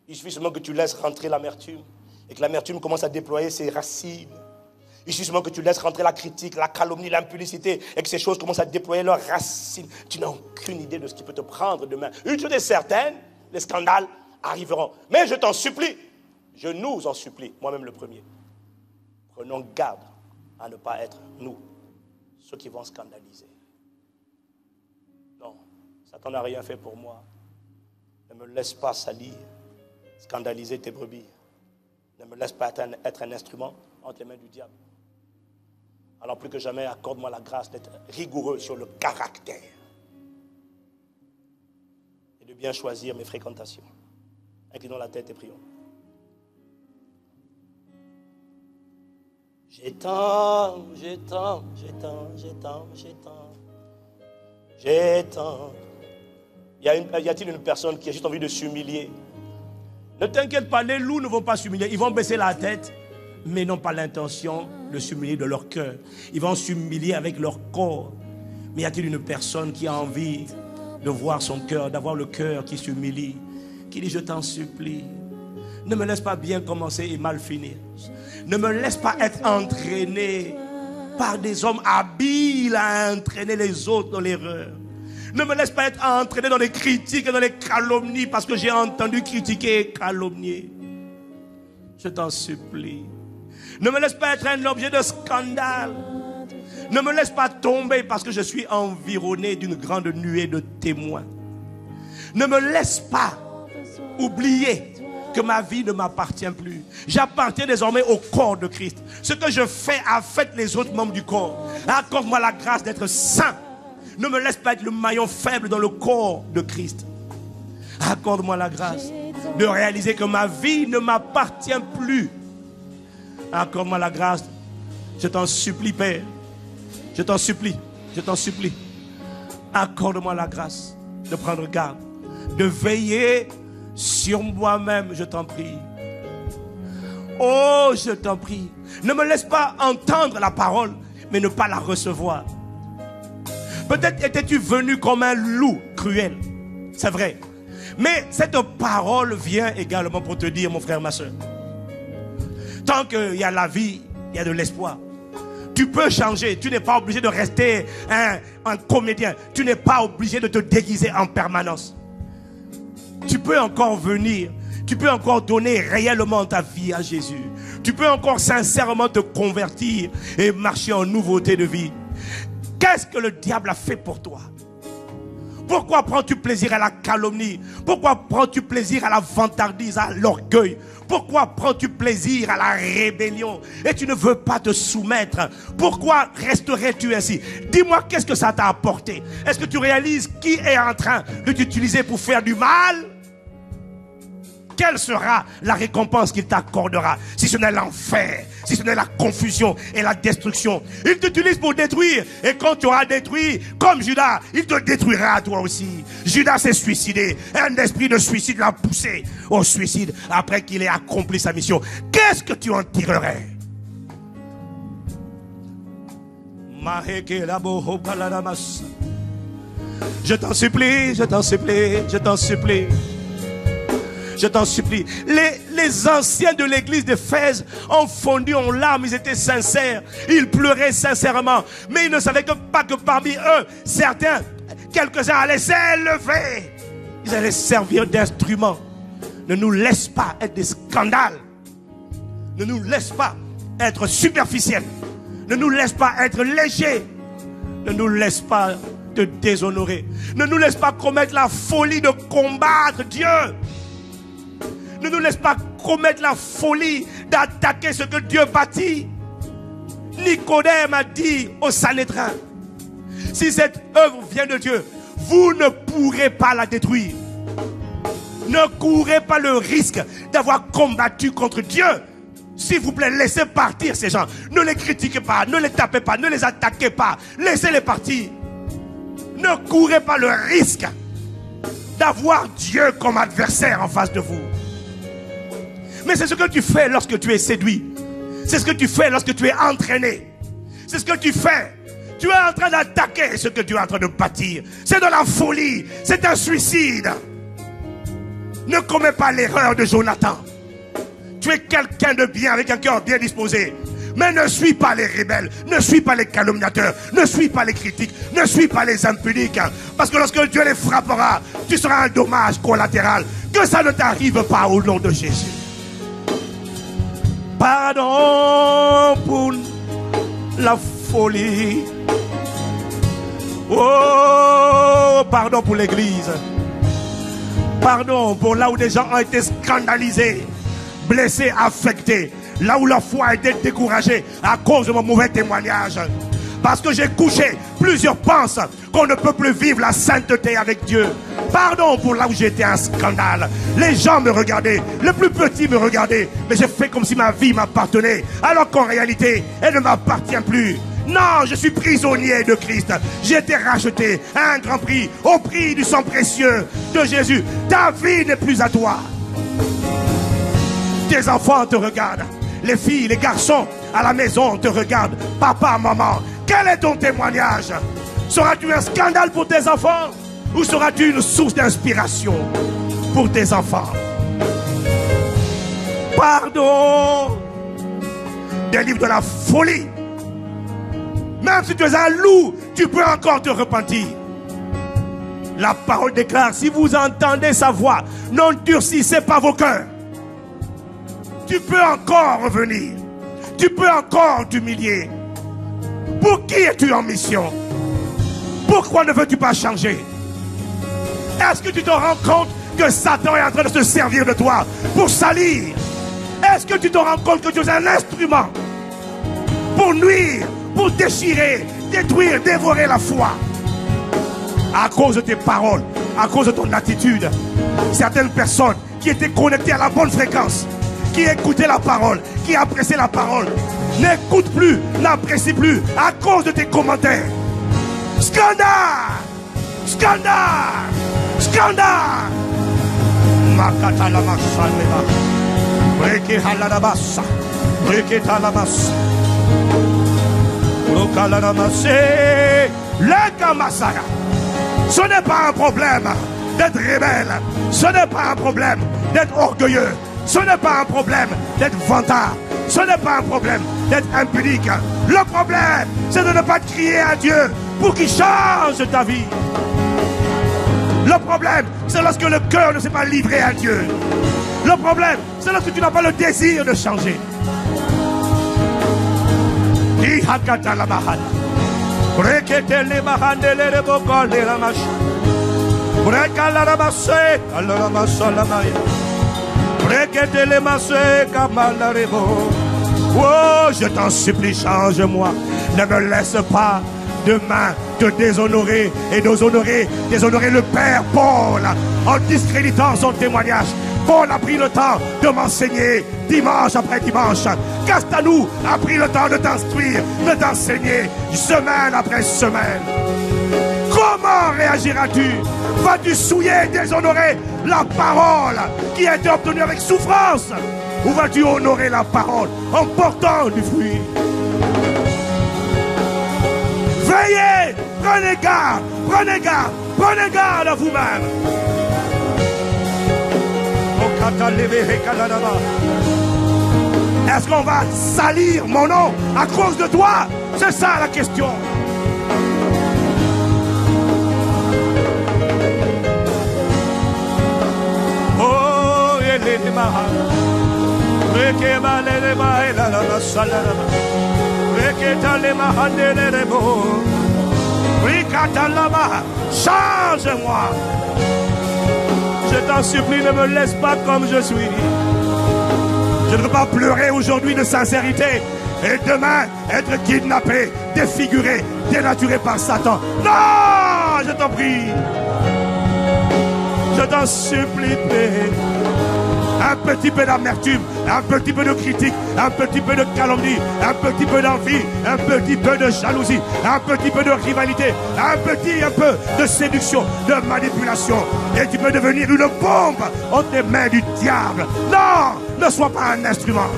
Il suffit seulement que tu laisses rentrer l'amertume et que l'amertume commence à déployer ses racines. Il suffit seulement que tu laisses rentrer la critique, la calomnie, l'impudicité et que ces choses commencent à déployer leurs racines. Tu n'as aucune idée de ce qui peut te prendre demain. Une chose est certaine, les scandales arriveront. Mais je t'en supplie, je nous en supplie, moi-même le premier. Prenons garde à ne pas être, nous, ceux qui vont scandaliser. Non, Satan n'a rien fait pour moi. Ne me laisse pas salir, scandaliser tes brebis. Ne me laisse pas être un instrument entre les mains du diable. Alors plus que jamais, accorde-moi la grâce d'être rigoureux sur le caractère et de bien choisir mes fréquentations. Inclinons la tête et prions. J'étends. Y a-t-il une personne qui a juste envie de s'humilier? Ne t'inquiète pas, les loups ne vont pas s'humilier. Ils vont baisser la tête, mais n'ont pas l'intention de s'humilier de leur cœur. Ils vont s'humilier avec leur corps. Mais y a-t-il une personne qui a envie de voir son cœur, d'avoir le cœur qui s'humilie, qui dit: je t'en supplie, ne me laisse pas bien commencer et mal finir. Ne me laisse pas être entraîné par des hommes habiles à entraîner les autres dans l'erreur. Ne me laisse pas être entraîné dans les critiques et dans les calomnies parce que j'ai entendu critiquer et calomnier. Je t'en supplie. Ne me laisse pas être un objet de scandale. Ne me laisse pas tomber parce que je suis environné d'une grande nuée de témoins. Ne me laisse pas oublier que ma vie ne m'appartient plus. J'appartiens désormais au corps de Christ. Ce que je fais affecte les autres membres du corps. Accorde-moi la grâce d'être saint. Ne me laisse pas être le maillon faible dans le corps de Christ. Accorde-moi la grâce de réaliser que ma vie ne m'appartient plus. Accorde-moi la grâce. Je t'en supplie, Père. Je t'en supplie. Accorde-moi la grâce de prendre garde de veiller sur moi-même, je t'en prie. Oh, je t'en prie. Ne me laisse pas entendre la parole, mais ne pas la recevoir. Peut-être étais-tu venu comme un loup cruel. C'est vrai. Mais cette parole vient également pour te dire, mon frère, ma soeur. Tant qu'il y a la vie, il y a de l'espoir. Tu peux changer. Tu n'es pas obligé de rester un comédien. Tu n'es pas obligé de te déguiser en permanence. Tu peux encore venir. Tu peux encore donner réellement ta vie à Jésus. Tu peux encore sincèrement te convertir et marcher en nouveauté de vie. Qu'est-ce que le diable a fait pour toi? Pourquoi prends-tu plaisir à la calomnie? Pourquoi prends-tu plaisir à la vantardise, à l'orgueil? Pourquoi prends-tu plaisir à la rébellion et tu ne veux pas te soumettre? Pourquoi resterais-tu ainsi? Dis-moi, qu'est-ce que ça t'a apporté? Est-ce que tu réalises qui est en train de t'utiliser pour faire du mal? Quelle sera la récompense qu'il t'accordera? Si ce n'est l'enfer, si ce n'est la confusion et la destruction. Il t'utilise pour détruire. Et quand tu auras détruit, comme Judas, il te détruira toi aussi. Judas s'est suicidé. Un esprit de suicide l'a poussé au suicide après qu'il ait accompli sa mission. Qu'est-ce que tu en tirerais? Je t'en supplie, je t'en supplie, je t'en supplie. Je t'en supplie. Les anciens de l'église d'Éphèse ont fondu en larmes. Ils étaient sincères. Ils pleuraient sincèrement. Mais ils ne savaient pas que parmi eux, certains, quelques-uns allaient s'élever. Ils allaient servir d'instruments. Ne nous laisse pas être des scandales. Ne nous laisse pas être superficiels. Ne nous laisse pas être légers. Ne nous laisse pas te déshonorer. Ne nous laisse pas commettre la folie de combattre Dieu. Ne nous laisse pas commettre la folie d'attaquer ce que Dieu bâtit. Nicodème a dit au Sanhédrin, si cette œuvre vient de Dieu, vous ne pourrez pas la détruire. Ne courez pas le risque d'avoir combattu contre Dieu. S'il vous plaît, laissez partir ces gens. Ne les critiquez pas, ne les tapez pas, ne les attaquez pas. Laissez-les partir. Ne courez pas le risque d'avoir Dieu comme adversaire en face de vous. Mais c'est ce que tu fais lorsque tu es séduit. C'est ce que tu fais lorsque tu es entraîné. C'est ce que tu fais. Tu es en train d'attaquer ce que tu es en train de bâtir. C'est de la folie. C'est un suicide. Ne commets pas l'erreur de Jonathan. Tu es quelqu'un de bien, avec un cœur bien disposé. Mais ne suis pas les rebelles. Ne suis pas les calomniateurs. Ne suis pas les critiques. Ne suis pas les impudiques. Parce que lorsque Dieu les frappera, tu seras un dommage collatéral. Que ça ne t'arrive pas au nom de Jésus. Pardon pour la folie. Oh, pardon pour l'église. Pardon pour là où des gens ont été scandalisés, blessés, affectés. Là où leur foi a été découragée à cause de mon mauvais témoignage. Parce que j'ai couché, plusieurs pensent qu'on ne peut plus vivre la sainteté avec Dieu. Pardon pour là où j'étais un scandale. Les gens me regardaient, les plus petits me regardaient, mais j'ai fait comme si ma vie m'appartenait, alors qu'en réalité, elle ne m'appartient plus. Non, je suis prisonnier de Christ. J'ai été racheté à un grand prix, au prix du sang précieux de Jésus. Ta vie n'est plus à toi. Tes enfants te regardent. Les filles, les garçons à la maison te regardent. Papa, maman, quel est ton témoignage? Seras-tu un scandale pour tes enfants? Ou seras-tu une source d'inspiration pour tes enfants? Pardon. Délivre de la folie. Même si tu es un loup, tu peux encore te repentir. La parole déclare, si vous entendez sa voix, n'endurcissez pas vos cœurs. Tu peux encore revenir. Tu peux encore t'humilier. Pour qui es-tu en mission? Pourquoi ne veux-tu pas changer? Est-ce que tu te rends compte que Satan est en train de se servir de toi pour salir? Est-ce que tu te rends compte que tu es un instrument pour nuire, pour déchirer, détruire, dévorer la foi? À cause de tes paroles, à cause de ton attitude, certaines personnes qui étaient connectées à la bonne fréquence, qui écoutaient la parole, qui appréciaient la parole, n'écoutent plus, n'apprécient plus à cause de tes commentaires. Scandale! Scandale! Scandale! Makatalamashaleba. Breke halalabasa. Breke talabasa. Brokalanamase. Le Kamasaya. Ce n'est pas un problème d'être rebelle. Ce n'est pas un problème d'être orgueilleux. Ce n'est pas un problème d'être vantard. Ce n'est pas un problème d'être impudique. Le problème, c'est de ne pas crier à Dieu pour qu'il change ta vie. Le problème, c'est lorsque le cœur ne s'est pas livré à Dieu. Le problème, c'est lorsque tu n'as pas le désir de changer. Oh, je t'en supplie, change-moi. Ne me laisse pas demain te déshonorer et déshonorer le Père Paul en discréditant son témoignage. Paul a pris le temps de m'enseigner dimanche après dimanche. Castanou a pris le temps de t'instruire, de t'enseigner semaine après semaine. Comment réagiras-tu? Vas-tu souiller et déshonorer la parole qui a été obtenue avec souffrance? Ou vas-tu honorer la parole en portant du fruit? Veillez, prenez garde, prenez garde, prenez garde à vous-même. Est-ce qu'on va salir mon nom à cause de toi? C'est ça la question. Oh, change-moi. Je t'en supplie, ne me laisse pas comme je suis. Je ne veux pas pleurer aujourd'hui de sincérité et demain être kidnappé, défiguré, dénaturé par Satan. Non, je t'en prie. Je t'en supplie, Père. Un petit peu d'amertume, un petit peu de critique, un petit peu de calomnie, un petit peu d'envie, un petit peu de jalousie, un petit peu de rivalité, un peu de séduction, de manipulation. Et tu peux devenir une bombe entre les mains du diable. Non, ne sois pas un instrument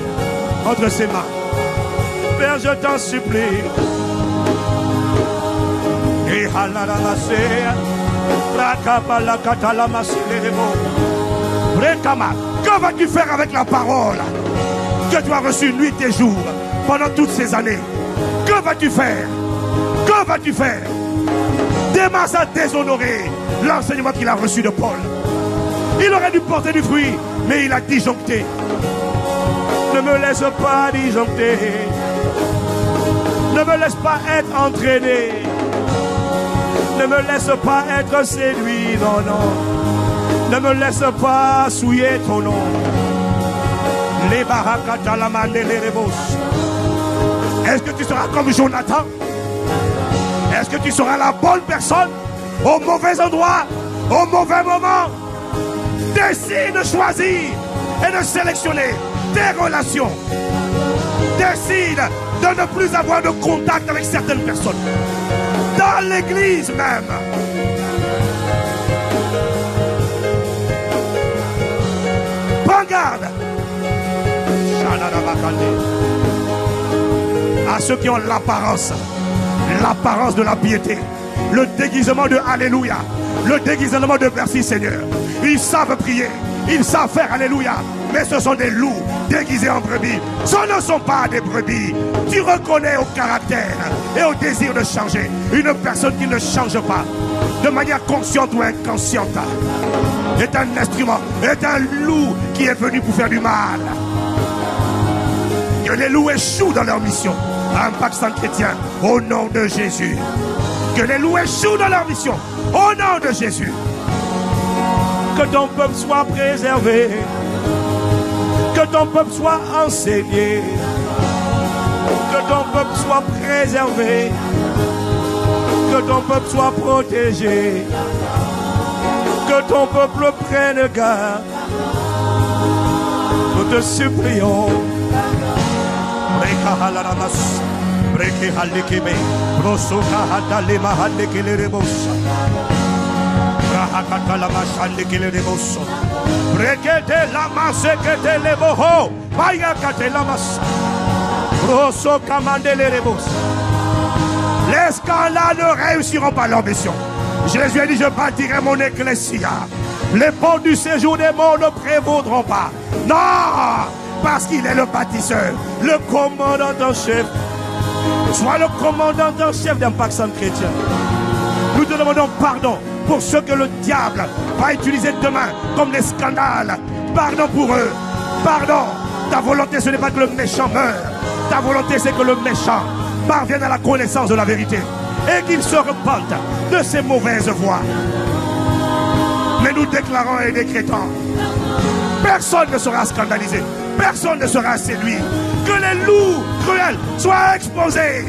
entre ses mains. Père, je t'en supplie. Et que vas-tu faire avec la parole que tu as reçue nuit et jour pendant toutes ces années? Que vas-tu faire? Que vas-tu faire? Démas a déshonoré l'enseignement qu'il a reçu de Paul. Il aurait dû porter du fruit, mais il a disjoncté. Ne me laisse pas disjoncter. Ne me laisse pas être entraîné. Ne me laisse pas être séduit, non, non. Ne me laisse pas souiller ton nom. Les barakatalaman et les rebos. Est-ce que tu seras comme Jonathan? Est-ce que tu seras la bonne personne au mauvais endroit, au mauvais moment? Décide de choisir et de sélectionner tes relations. Décide de ne plus avoir de contact avec certaines personnes. Dans l'église même. Prends garde à ceux qui ont l'apparence de la piété, le déguisement de Alléluia, le déguisement de merci Seigneur. Ils savent prier, ils savent faire Alléluia, mais ce sont des loups déguisés en brebis. Ce ne sont pas des brebis. Tu reconnais au caractère et au désir de changer une personne qui ne change pas de manière consciente ou inconsciente. Est un instrument, est un loup qui est venu pour faire du mal. Que les loups échouent dans leur mission. Impact Saint Chrétien, au nom de Jésus. Que les loups échouent dans leur mission, au nom de Jésus. Que ton peuple soit préservé. Que ton peuple soit enseigné. Que ton peuple soit préservé. Que ton peuple soit protégé. Que ton peuple prenne garde. Nous te supplions. Rahakata la machande qui le débouche. Brekete la masse que te le boho. Bayakate la masse. Rosso kamande les rebos. Les scandales ne réussiront pas leur mission. Jésus a dit, je bâtirai mon ecclésia. Les portes du séjour des morts ne prévaudront pas. Non, parce qu'il est le bâtisseur, le commandant en chef. Sois le commandant en chef d'Impact Centre Chrétien. Nous te demandons pardon pour ceux que le diable va utiliser demain comme des scandales. Pardon pour eux. Pardon. Ta volonté, ce n'est pas que le méchant meure. Ta volonté, c'est que le méchant parvienne à la connaissance de la vérité et qu'il se repente de ses mauvaises voies. Mais nous déclarons et décrétons, personne ne sera scandalisé, personne ne sera séduit. Que les loups cruels soient exposés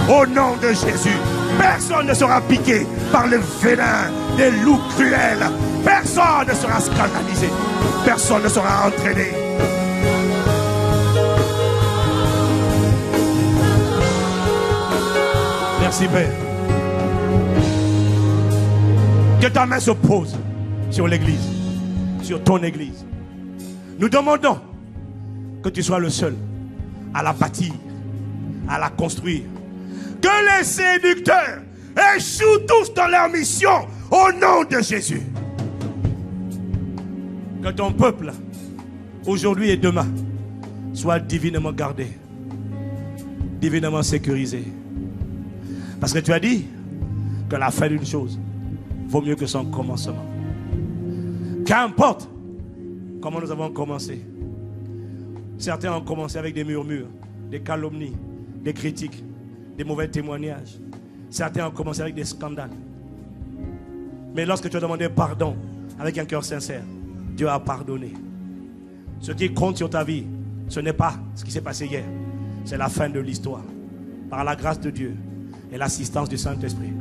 au nom de Jésus. Personne ne sera piqué par le venin des loups cruels. Personne ne sera scandalisé, personne ne sera entraîné. Merci Père. Que ta main se pose sur l'église, sur ton église. Nous demandons que tu sois le seul à la bâtir, à la construire. Que les séducteurs échouent tous dans leur mission au nom de Jésus. Que ton peuple, aujourd'hui et demain, soit divinement gardé, divinement sécurisé. Parce que tu as dit que la fin d'une chose vaut mieux que son commencement. Qu'importe comment nous avons commencé. Certains ont commencé avec des murmures, des calomnies, des critiques, des mauvais témoignages. Certains ont commencé avec des scandales. Mais lorsque tu as demandé pardon avec un cœur sincère, Dieu a pardonné. Ce qui compte sur ta vie, ce n'est pas ce qui s'est passé hier. C'est la fin de l'histoire. Par la grâce de Dieu et l'assistance du Saint-Esprit,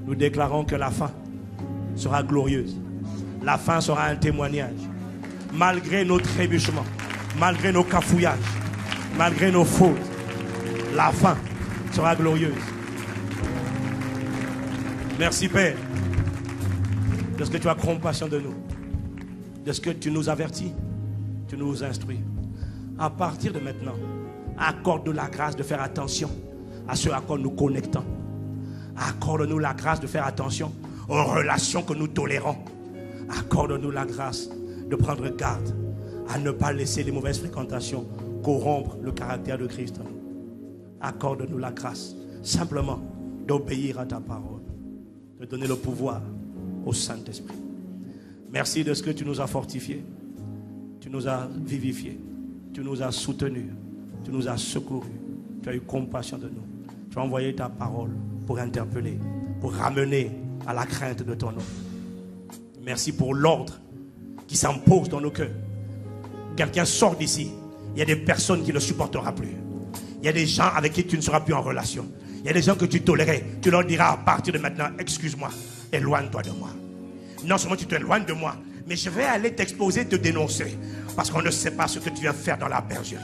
nous déclarons que la fin sera glorieuse. La fin sera un témoignage. Malgré nos trébuchements, malgré nos cafouillages, malgré nos fautes, la fin sera glorieuse. Merci Père de ce que tu as compassion de nous, de ce que tu nous avertis, tu nous instruis. À partir de maintenant, accorde-nous la grâce de faire attention à ce à quoi nous connectons. Accorde-nous la grâce de faire attention aux relations que nous tolérons. Accorde-nous la grâce de prendre garde à ne pas laisser les mauvaises fréquentations corrompre le caractère de Christ. Accorde-nous la grâce simplement d'obéir à ta parole, de donner le pouvoir au Saint-Esprit. Merci de ce que tu nous as fortifiés, tu nous as vivifiés, tu nous as soutenus, tu nous as secourus, tu as eu compassion de nous. Tu as envoyé ta parole pour interpeller, pour ramener à la crainte de ton nom. Merci pour l'ordre qui s'impose dans nos cœurs. Quelqu'un sort d'ici, il y a des personnes qui ne supportera plus. Il y a des gens avec qui tu ne seras plus en relation. Il y a des gens que tu tolérais. Tu leur diras à partir de maintenant, excuse-moi, éloigne-toi de moi. Non seulement tu t'éloignes de moi, mais je vais aller t'exposer, te dénoncer. Parce qu'on ne sait pas ce que tu viens faire dans la bergerie.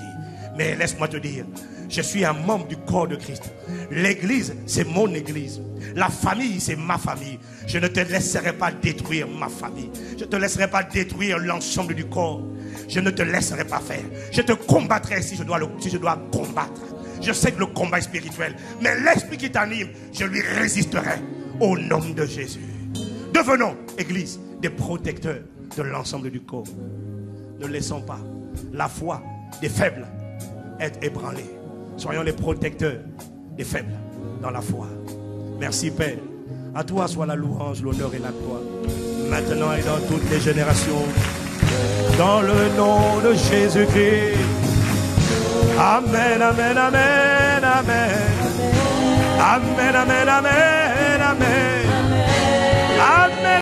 Mais laisse-moi te dire, je suis un membre du corps de Christ. L'église, c'est mon église. La famille, c'est ma famille. Je ne te laisserai pas détruire ma famille. Je ne te laisserai pas détruire l'ensemble du corps. Je ne te laisserai pas faire. Je te combattrai si je dois combattre. Je sais que le combat est spirituel, mais l'esprit qui t'anime, je lui résisterai au nom de Jésus. Devenons, église, des protecteurs de l'ensemble du corps. Ne laissons pas la foi des faibles être ébranlée. Soyons les protecteurs des faibles dans la foi. Merci Père. À toi soit la louange, l'honneur et la gloire. Maintenant et dans toutes les générations. Dans le nom de Jésus-Christ. Amen, amen, amen, amen. Amen, amen, amen, amen. Amen.